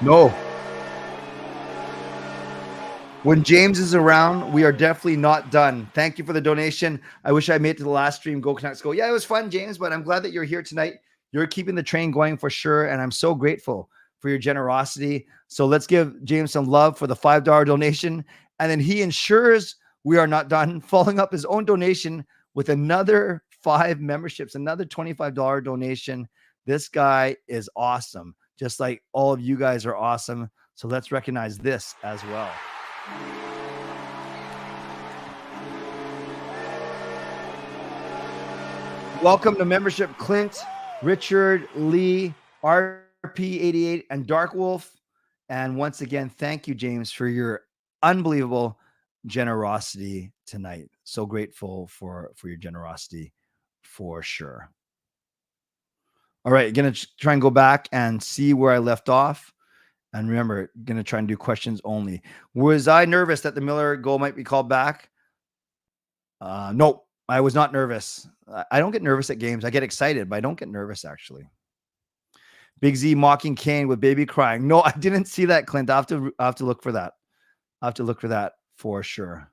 [SPEAKER 2] No. When James is around, we are definitely not done. Thank you for the donation. I wish I made it to the last stream. Go Canucks go. Yeah, it was fun, James, but I'm glad that you're here tonight. You're keeping the train going for sure, and I'm so grateful for your generosity. So let's give James some love for the $5 donation, and then he ensures we are not done, following up his own donation with another 5 memberships, another $25 donation. This guy is awesome, just like all of you guys are awesome. So let's recognize this as well. Welcome to membership, Clint, Richard, Lee, RP88, and Dark Wolf. And once again, thank you, James, for your unbelievable generosity tonight. So grateful for your generosity for sure. All right, going to try and go back and see where I left off. And remember, going to try and do questions only. Was I nervous that the Miller goal might be called back? No, I was not nervous. I don't get nervous at games. I get excited, but I don't get nervous, actually. Big Z mocking Kane with baby crying. No, I didn't see that, Clint. I have to look for that. I have to look for that for sure.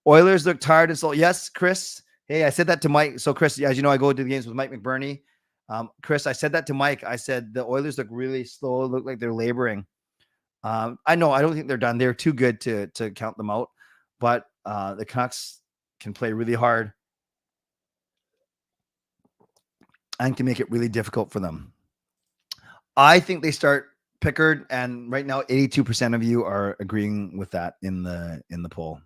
[SPEAKER 2] Oilers look tired and slow. Yes, Chris. Hey, I said that to Mike. So, Chris, as you know, I go to the games with Mike McBurney. Chris, I said that to Mike. I said the Oilers look really slow, look like they're laboring. I know, I don't think they're done. They're too good to count them out, but the Canucks can play really hard and can make it really difficult for them. I think they start Pickard, and right now 82% of you are agreeing with that in the poll.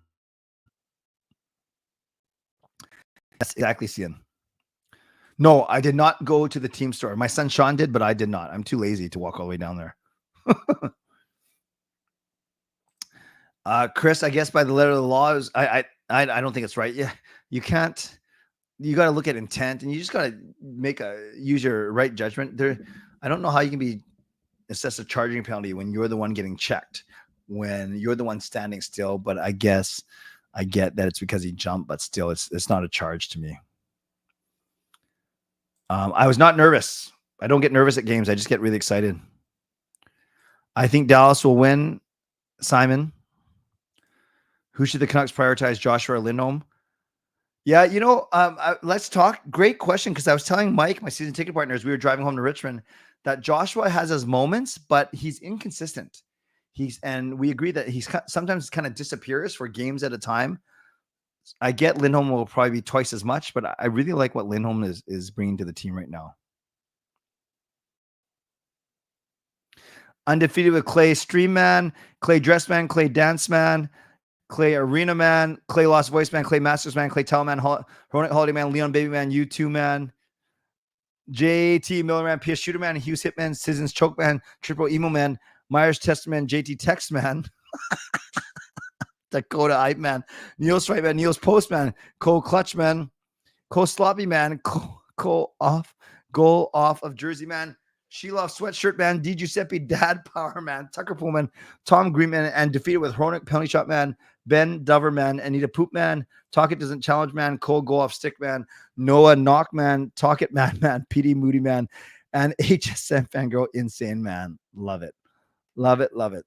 [SPEAKER 2] That's exactly, Cian. No, I did not go to the team store. My son Sean did, but I did not. I'm too lazy to walk all the way down there. Chris, I guess by the letter of the law, I don't think it's right. Yeah, you can't. You got to look at intent, and you just got to use your right judgment. I don't know how you can be assessed a charging penalty when you're the one getting checked, when you're the one standing still. But I guess I get that it's because he jumped, but still, it's not a charge to me. I was not nervous. I don't get nervous at games. I just get really excited. I think Dallas will win. Simon, who should the Canucks prioritize, Joshua or Lindholm? Yeah, let's talk. Great question, because I was telling Mike, my season ticket partner, as we were driving home to Richmond, that Joshua has his moments, but he's inconsistent. And we agree that he's sometimes kind of disappears for games at a time. I get Lindholm will probably be twice as much, but I really like what Lindholm is bringing to the team right now. Undefeated with Clay Stream Man, Clay Dress Man, Clay Dance Man, Clay Arena Man, Clay Lost Voice Man, Clay Masters Man, Clay Teleman, Ronit Holiday Man, Leon Baby Man, U2 Man, JT Miller Man, PS Shooter Man, Hughes Hitman, Citizens Choke Man, Triple Emo Man, Myers Test Man, JT Text Man, Dakota Hype Man, Neil Stripe Man, Neil's Post Man, Cole Clutch Man, Cole Sloppy Man, Cole Goal Off of Jersey Man, Sheila Sweatshirt Man, D. Giuseppe Dad Power Man, Tucker Pullman, Tom Greenman, and defeated with Hronik Penalty Shot Man, Ben Dover Man, Anita Poop Man, Talk It Doesn't Challenge Man, Cole Go Off Stick Man, Noah Knock Man, Talk It Mad Man, PD Moody Man, and Hsmfangirl Insane Man. Love it. Love it. Love it.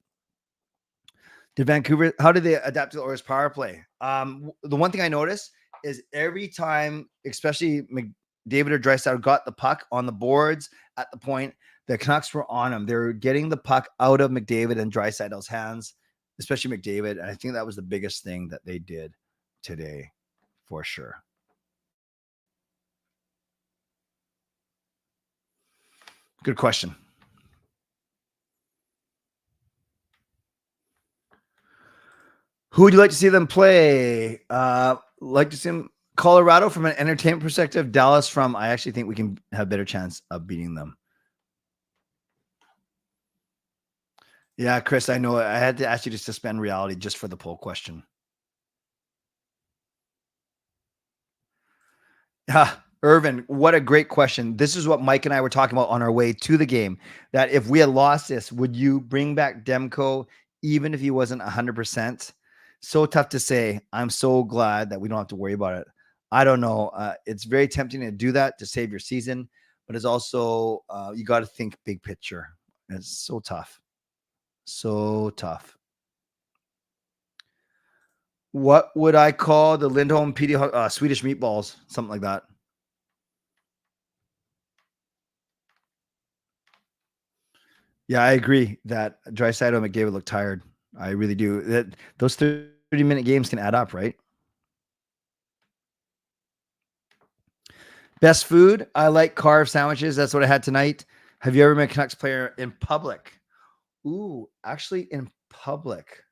[SPEAKER 2] Did Vancouver, how did they adapt to the Oilers power play? The one thing I noticed is every time, especially McDavid or Draisaitl got the puck on the boards at the point, the Canucks were on them. They were getting the puck out of McDavid and Draisaitl's hands, especially McDavid. And I think that was the biggest thing that they did today, for sure. Good question. Who would you like to see them play? Like to see them Colorado from an entertainment perspective. Dallas from, I actually think we can have a better chance of beating them. Yeah, Chris, I know. I had to ask you to suspend reality just for the poll question. Irvin, what a great question. This is what Mike and I were talking about on our way to the game, that if we had lost this, would you bring back Demko even if he wasn't 100%? So tough to say. I'm so glad that we don't have to worry about it. I don't know. It's very tempting to do that to save your season, but it's also, you got to think big picture. It's so tough. So tough. What would I call the Lindholm PD Swedish meatballs? Something like that. Yeah, I agree that Draisaitl and McDavid look tired. I really do. That those 30-minute games can add up, right? Best food? I like carved sandwiches. That's what I had tonight. Have you ever met a Canucks player in public? Ooh, actually in public.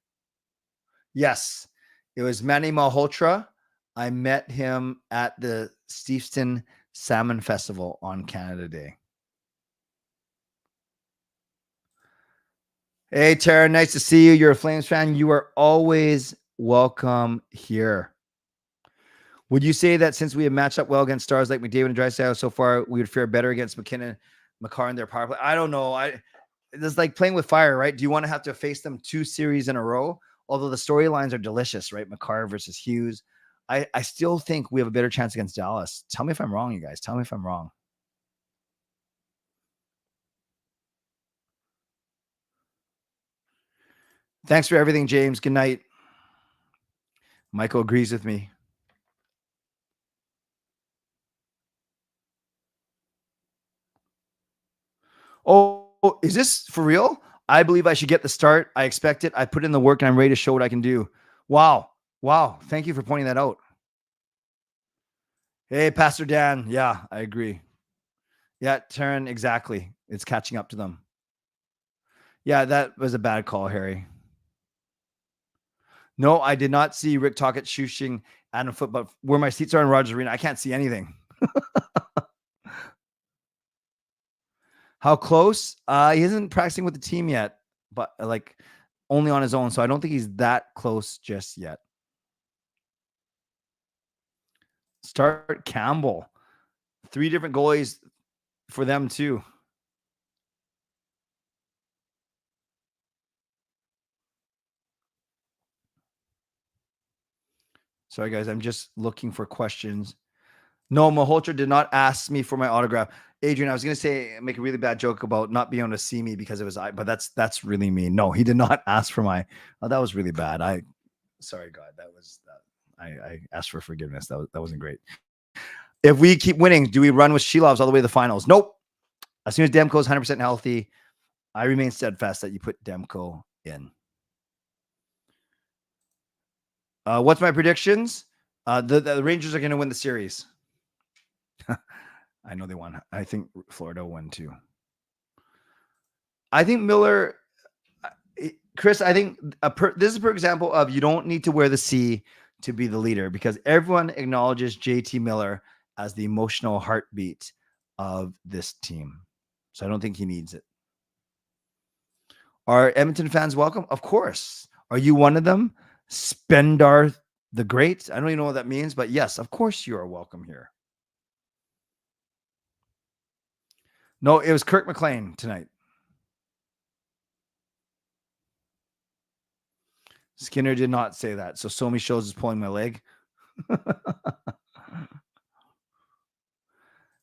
[SPEAKER 2] Yes. It was Manny Malhotra. I met him at the Steveston Salmon Festival on Canada Day. Hey, Tara, nice to see you. You're a Flames fan. You are always welcome here. Would you say that since we have matched up well against stars like McDavid and Draisaitl so far, we would fare better against McKinnon, Makar, and their power play? I don't know. It's like playing with fire, right? Do you want to have to face them 2 series in a row? Although the storylines are delicious, right? Makar versus Hughes. I still think we have a better chance against Dallas. Tell me if I'm wrong, you guys. Tell me if I'm wrong. Thanks for everything, James. Good night. Michael agrees with me. Oh, is this for real? I believe I should get the start. I expect it. I put in the work and I'm ready to show what I can do. Wow. Wow. Thank you for pointing that out. Hey, Pastor Dan. Yeah, I agree. Yeah, Taryn, exactly. It's catching up to them. Yeah, that was a bad call, Harry. No, I did not see Rick Tocchet shooshing Adam Foote, but where my seats are in Rogers Arena, I can't see anything. How close? He isn't practicing with the team yet, but like only on his own. So I don't think he's that close just yet. Start Campbell. 3 different goalies for them too. Sorry, guys. I'm just looking for questions. No, Malhotra did not ask me for my autograph. Adrian, I was going to say, make a really bad joke about not being able to see me because it was I, but that's really mean. No, he did not ask for my, that was really bad. Sorry, God, I asked for forgiveness. That wasn't great. If we keep winning, do we run with Shilovs all the way to the finals? Nope. As soon as Demko is 100% healthy, I remain steadfast that you put Demko in. What's my predictions? The Rangers are going to win the series. I know they won. I think Florida won too. I think Miller, Chris, I think this is, for example, of you don't need to wear the C to be the leader because everyone acknowledges JT Miller as the emotional heartbeat of this team. So I don't think he needs it. Are Edmonton fans welcome? Of course. Are you one of them? Spendar the Great? I don't even know what that means, but yes, of course you are welcome here. No, it was Kirk McLean tonight. Skinner did not say that. So Somi Shows is pulling my leg.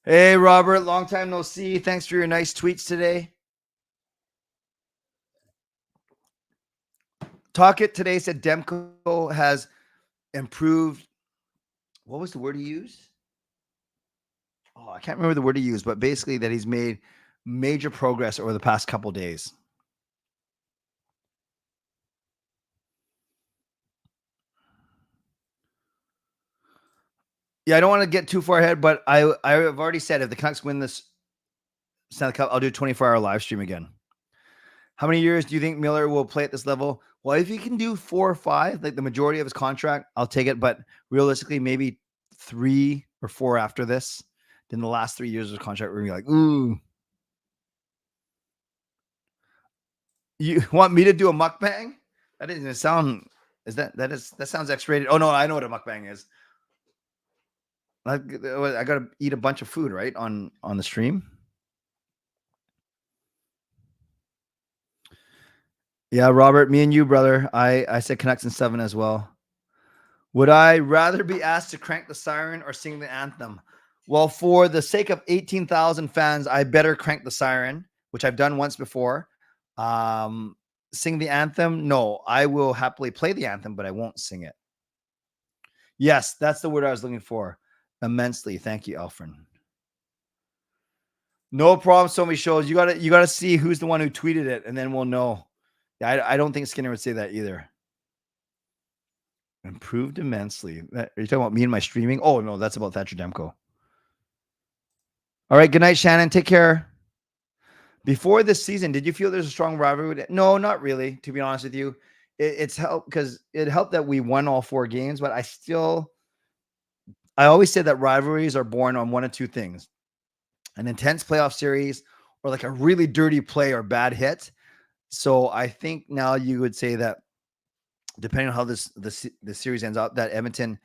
[SPEAKER 2] Hey, Robert, long time no see. Thanks for your nice tweets today. Talk It today said Demko has improved. What was the word he used? Oh, I can't remember the word he used, but basically that he's made major progress over the past couple days. Yeah, I don't want to get too far ahead, but I've already said if the Canucks win this Stanley Cup, I'll do a 24-hour live stream again. How many years do you think Miller will play at this level? Well, if he can do 4 or 5, like the majority of his contract, I'll take it. But realistically, maybe 3 or 4 after this. Then the last 3 years of his contract, we're gonna be like, ooh. You want me to do a mukbang? That doesn't sound. That sounds X-rated? Oh no, I know what a mukbang is. I gotta eat a bunch of food, right? On the stream. Yeah, Robert, me and you, brother. I said Canucks in 7 as well. Would I rather be asked to crank the siren or sing the anthem? Well, for the sake of 18,000 fans, I better crank the siren, which I've done once before. Sing the anthem? No, I will happily play the anthem, but I won't sing it. Yes, that's the word I was looking for. Immensely. Thank you, Alfred. No problem. So many shows. You gotta see who's the one who tweeted it, and then we'll know. Yeah, I don't think Skinner would say that either. Improved immensely. Are you talking about me and my streaming? Oh no, that's about Thatcher Demko. All right. Good night, Shannon. Take care. Before this season, did you feel there's a strong rivalry? No, not really. To be honest with you, it's helped because it helped that we won all 4 games. But I always say that rivalries are born on one of 2 things: an intense playoff series or like a really dirty play or bad hit. So I think now you would say that depending on how the series ends up, that Edmonton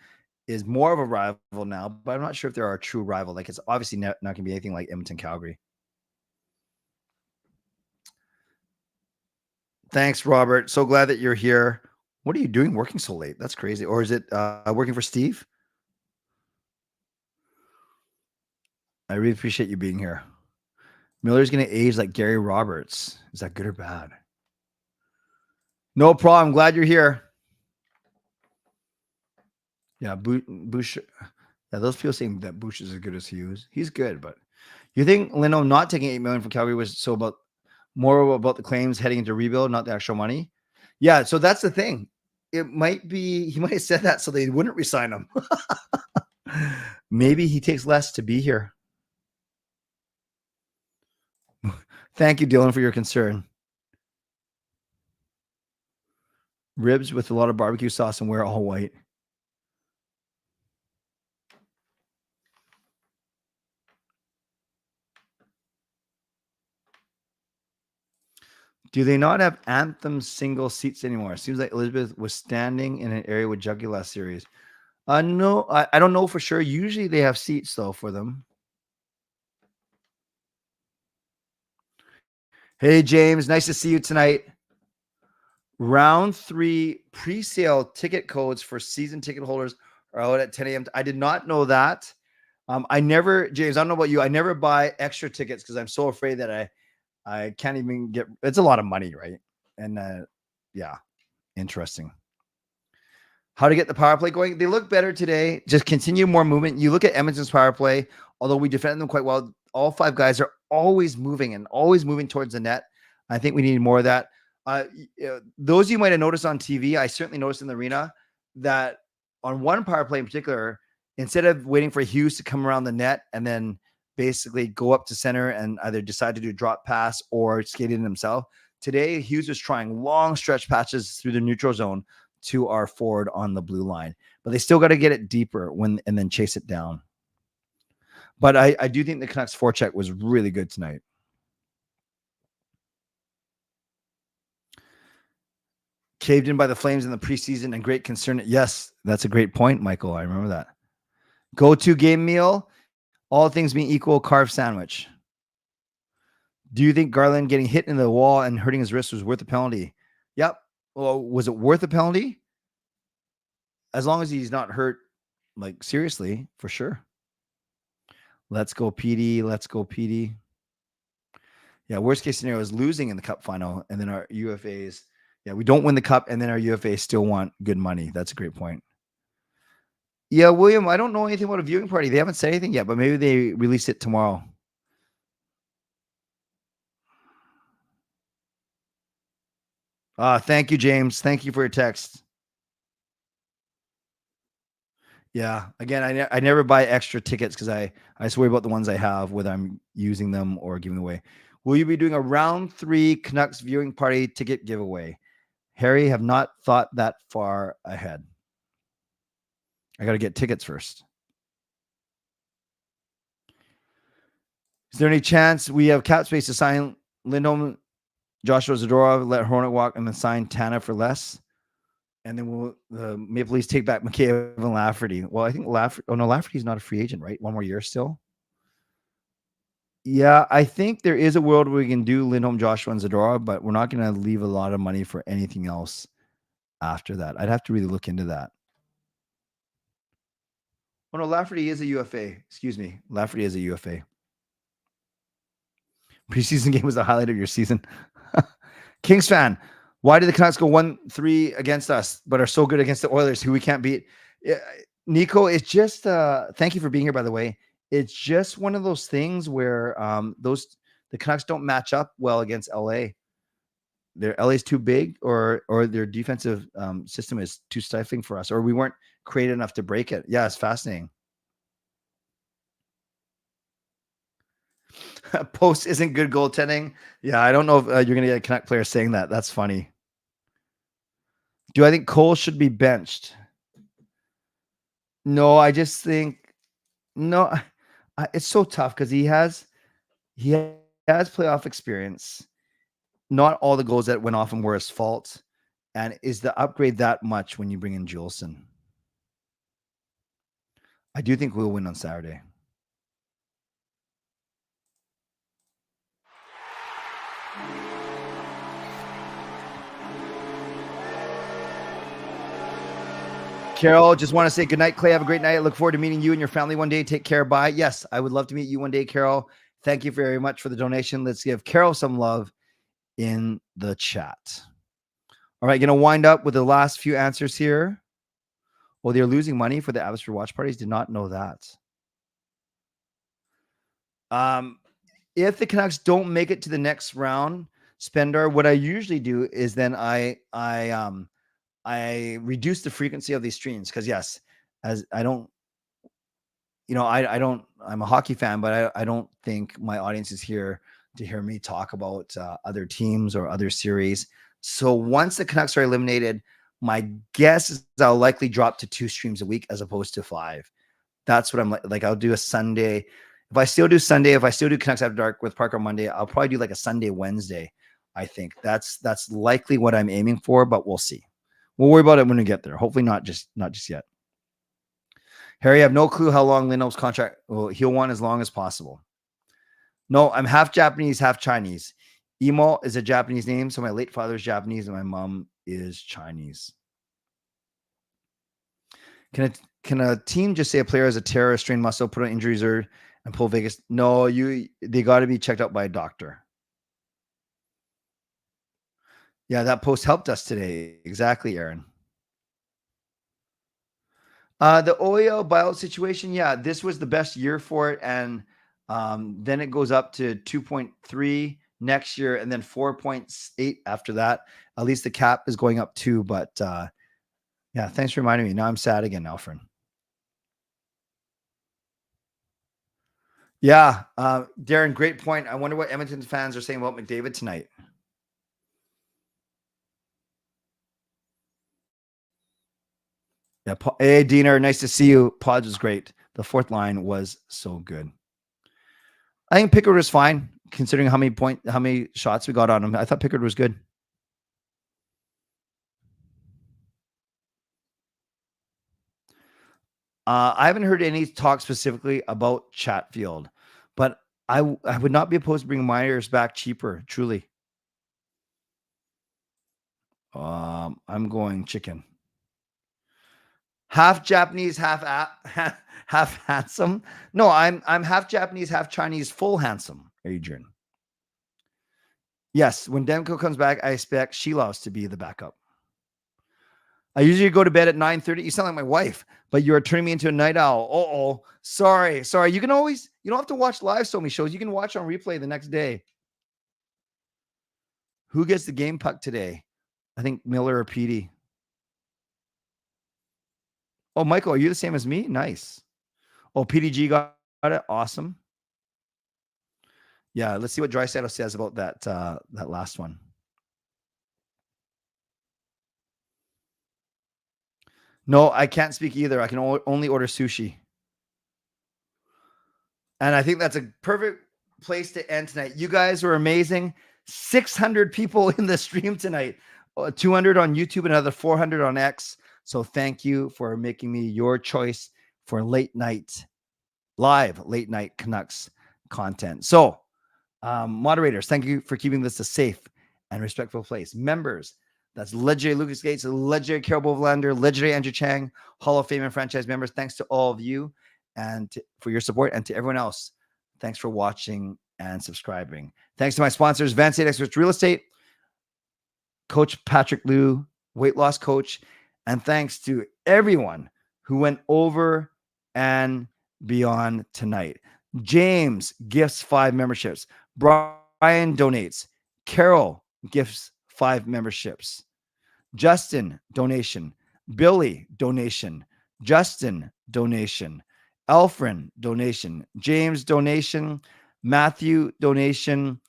[SPEAKER 2] is more of a rival now, but I'm not sure if there are a true rival. Like it's obviously not going to be anything like Edmonton Calgary. Thanks, Robert. So glad that you're here. What are you doing working so late? That's crazy. Or is it working for Steve? I really appreciate you being here. Miller's going to age like Gary Roberts. Is that good or bad? No problem. Glad you're here. Yeah, Bush. Yeah, those people saying that Bush is as good as Hughes. He's good, but you think Lindholm not taking $8 million from Calgary was more about the claims heading into rebuild, not the actual money? Yeah, so that's the thing. It might be he might have said that so they wouldn't resign him. Maybe he takes less to be here. Thank you, Dylan, for your concern. Ribs with a lot of barbecue sauce and wear all white. Do they not have Anthem single seats anymore? It seems like Elizabeth was standing in an area with Juggy last series. No, I don't know for sure. Usually they have seats though for them. Hey, James, nice to see you tonight. Round 3 pre-sale ticket codes for season ticket holders are out at 10 a.m. I did not know that. James, I don't know about you. I never buy extra tickets because I'm so afraid that I can't even get. It's a lot of money, right? And yeah, interesting. How to get the power play going? They look better today. Just continue more movement. You look at Edmonton's power play, although we defend them quite well. All 5 guys are always moving towards the net. I think we need more of that. Those you might have noticed on TV, I certainly noticed in the arena that on one power play in particular, instead of waiting for Hughes to come around the net and then basically go up to center and either decide to do a drop pass or skate in himself, today Hughes was trying long stretch patches through the neutral zone to our forward on the blue line, but they still got to get it deeper and then chase it down. But I do think the Canucks forecheck was really good tonight. Caved in by the Flames in the preseason and great concern. Yes, that's a great point, Michael. I remember that. Go-to game meal, all things being equal, carved sandwich. Do you think Garland getting hit in the wall and hurting his wrist was worth the penalty? Yep. Well, was it worth a penalty? As long as he's not hurt, like seriously, for sure. Let's go, PD. Let's go, PD. Yeah, worst case scenario is losing in the cup final, and then our UFAs Yeah, we don't win the cup, and then our UFA still want good money. That's a great point. Yeah, William, I don't know anything about a viewing party. They haven't said anything yet, but maybe they release it tomorrow. Thank you, James. Thank you for your text. Yeah. Again, I never buy extra tickets because I just worry about the ones I have, whether I'm using them or giving them away. Will you be doing a round 3 Canucks viewing party ticket giveaway? Harry, have not thought that far ahead. I got to get tickets first. Is there any chance we have cap space to sign Lindholm, Joshua Zadorov, let Hornet walk, and then sign Tana for less? And then will the Maple Leafs take back McCabe and Lafferty? Well, I think Lafferty's not a free agent, right? One more year still. Yeah, I think there is a world where we can do Lindholm, Joshua, and Zadorov, but we're not going to leave a lot of money for anything else after that. I'd have to really look into that. Oh no, Lafferty is a UFA. Excuse me. Lafferty is a UFA. Preseason game was the highlight of your season. Kings fan, why did the Canucks go 1-3 against us, but are so good against the Oilers, who we can't beat? Nico, it's just thank you for being here, by the way. It's just one of those things where the Canucks don't match up well against LA. LA's too big, or their defensive system is too stifling for us, or we weren't creative enough to break it. Yeah, it's fascinating. Post isn't good goaltending. Yeah, I don't know if you're going to get a Canuck player saying that. That's funny. Do I think Cole should be benched? No, I just think no. It's so tough because he has playoff experience. Not all the goals that went off him were his fault. And is the upgrade that much when you bring in Juleson? I do think we'll win on Saturday. Carol, just want to say good night, Clay. Have a great night. I look forward to meeting you and your family one day. Take care. Bye. Yes, I would love to meet you one day, Carol. Thank you very much for the donation. Let's give Carol some love in the chat. All right, going to wind up with the last few answers here. Well, they're losing money for the Abbotsford watch parties. Did not know that. If the Canucks don't make it to the next round, Spender, what I usually do is then I reduce the frequency of these streams because yes, as I don't, I'm a hockey fan, but I don't think my audience is here to hear me talk about other teams or other series. So once the Canucks are eliminated, my guess is I'll likely drop to 2 streams a week as opposed to 5. That's what I'm like. I'll do a Sunday. If I still do Canucks After Dark with Parker on Monday, I'll probably do like a Sunday, Wednesday. I think that's likely what I'm aiming for, but we'll see. We'll worry about it when we get there. Hopefully not just yet. Harry, I have no clue how long Lindholm's contract. Well, he'll want as long as possible. No, I'm half Japanese, half Chinese. Imo is a Japanese name, so my late father's Japanese and my mom is Chinese. Can a team just say a player has a tear, a strained muscle, put on injury reserve, and pull Vegas? No, they got to be checked out by a doctor. Yeah, that post helped us today. Exactly, Aaron. The OEL buyout situation, yeah, this was the best year for it. And then it goes up to 2.3 next year and then 4.8 after that. At least the cap is going up too. But yeah, thanks for reminding me. Now I'm sad again, Alfred. Yeah, Darren, great point. I wonder what Edmonton fans are saying about McDavid tonight. Yeah. Hey, Diener, nice to see you. Pods was great. The fourth line was so good. I think Pickard was fine, considering how many shots we got on him. I thought Pickard was good. I haven't heard any talk specifically about Chatfield, but I would not be opposed to bringing Myers back cheaper, truly. I'm going chicken. Half Japanese, half handsome. No, I'm half Japanese, half Chinese, full handsome, Adrian. Yes, when Demko comes back, I expect Shelos to be the backup. I usually go to bed at 9:30. You sound like my wife, but you're turning me into a night owl. Oh, sorry. You can always, you don't have to watch live so many shows. You can watch on replay the next day. Who gets the game puck today? I think Miller or Petey. Oh, Michael, are you the same as me? Nice. Oh, PDG got it. Awesome. Yeah, let's see what Draisaitl says about that that last one. No, I can't speak either. I can only order sushi. And I think that's a perfect place to end tonight. You guys are amazing. 600 people in the stream tonight. 200 on YouTube, another 400 on X. So thank you for making me your choice for live late night Canucks content. So moderators, thank you for keeping this a safe and respectful place. Members, that's legendary Lucas Gates, legendary Carol Bovenlander, legendary Andrew Chang, Hall of Fame and franchise members. Thanks to all of you and for your support, and to everyone else, thanks for watching and subscribing. Thanks to my sponsors, Van State Experts Real Estate, Coach Patrick Liu, weight loss coach, and thanks to everyone who went over and beyond tonight. James gifts 5 memberships. Brian donates. Carol gifts 5 memberships. Justin, donation. Billy, donation. Justin, donation. Alfred, donation. James, donation. Matthew, donation.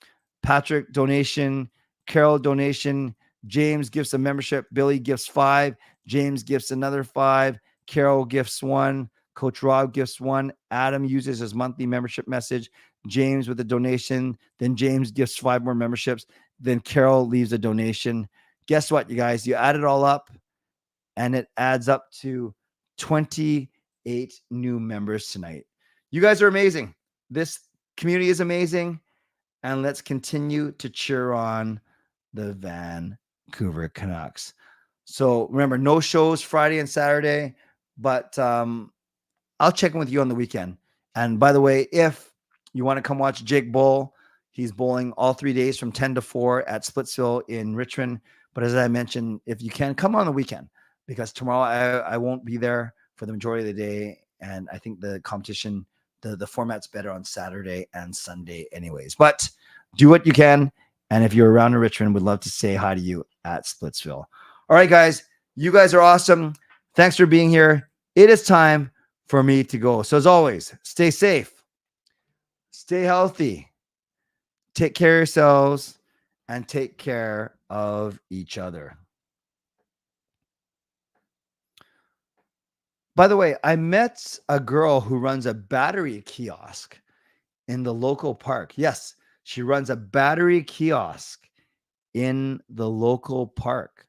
[SPEAKER 2] Patrick, donation. Carol, donation. James gifts a membership. Billy gifts 5. James gifts another 5. Carol gifts 1. Coach Rob gifts 1. Adam uses his monthly membership message. James with a donation. Then James gifts 5 more memberships. Then Carol leaves a donation. Guess what, you guys? You add it all up, and it adds up to 28 new members tonight. You guys are amazing. This community is amazing. And let's continue to cheer on the Vancouver Canucks. So remember, no shows Friday and Saturday, but I'll check in with you on the weekend. And by the way, if you want to come watch Jake bowl, he's bowling all 3 days from 10 to 4 at Splitsville in Richmond. But as I mentioned, if you can, come on the weekend, because tomorrow I won't be there for the majority of the day. And I think the competition, the format's better on Saturday and Sunday anyways. But do what you can. And if you're around in Richmond, we'd love to say hi to you at Splitsville. All right, guys, you guys are awesome. Thanks for being here. It is time for me to go. So as always, stay safe, stay healthy, take care of yourselves, and take care of each other. By the way, I met a girl who runs a battery kiosk in the local park. Yes, she runs a battery kiosk in the local park.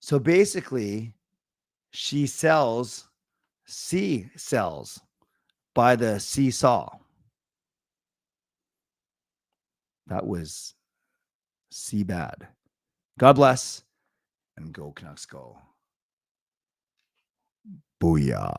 [SPEAKER 2] So basically, she sells cells by the seesaw. That was bad. God bless, and go Canucks go. Booyah.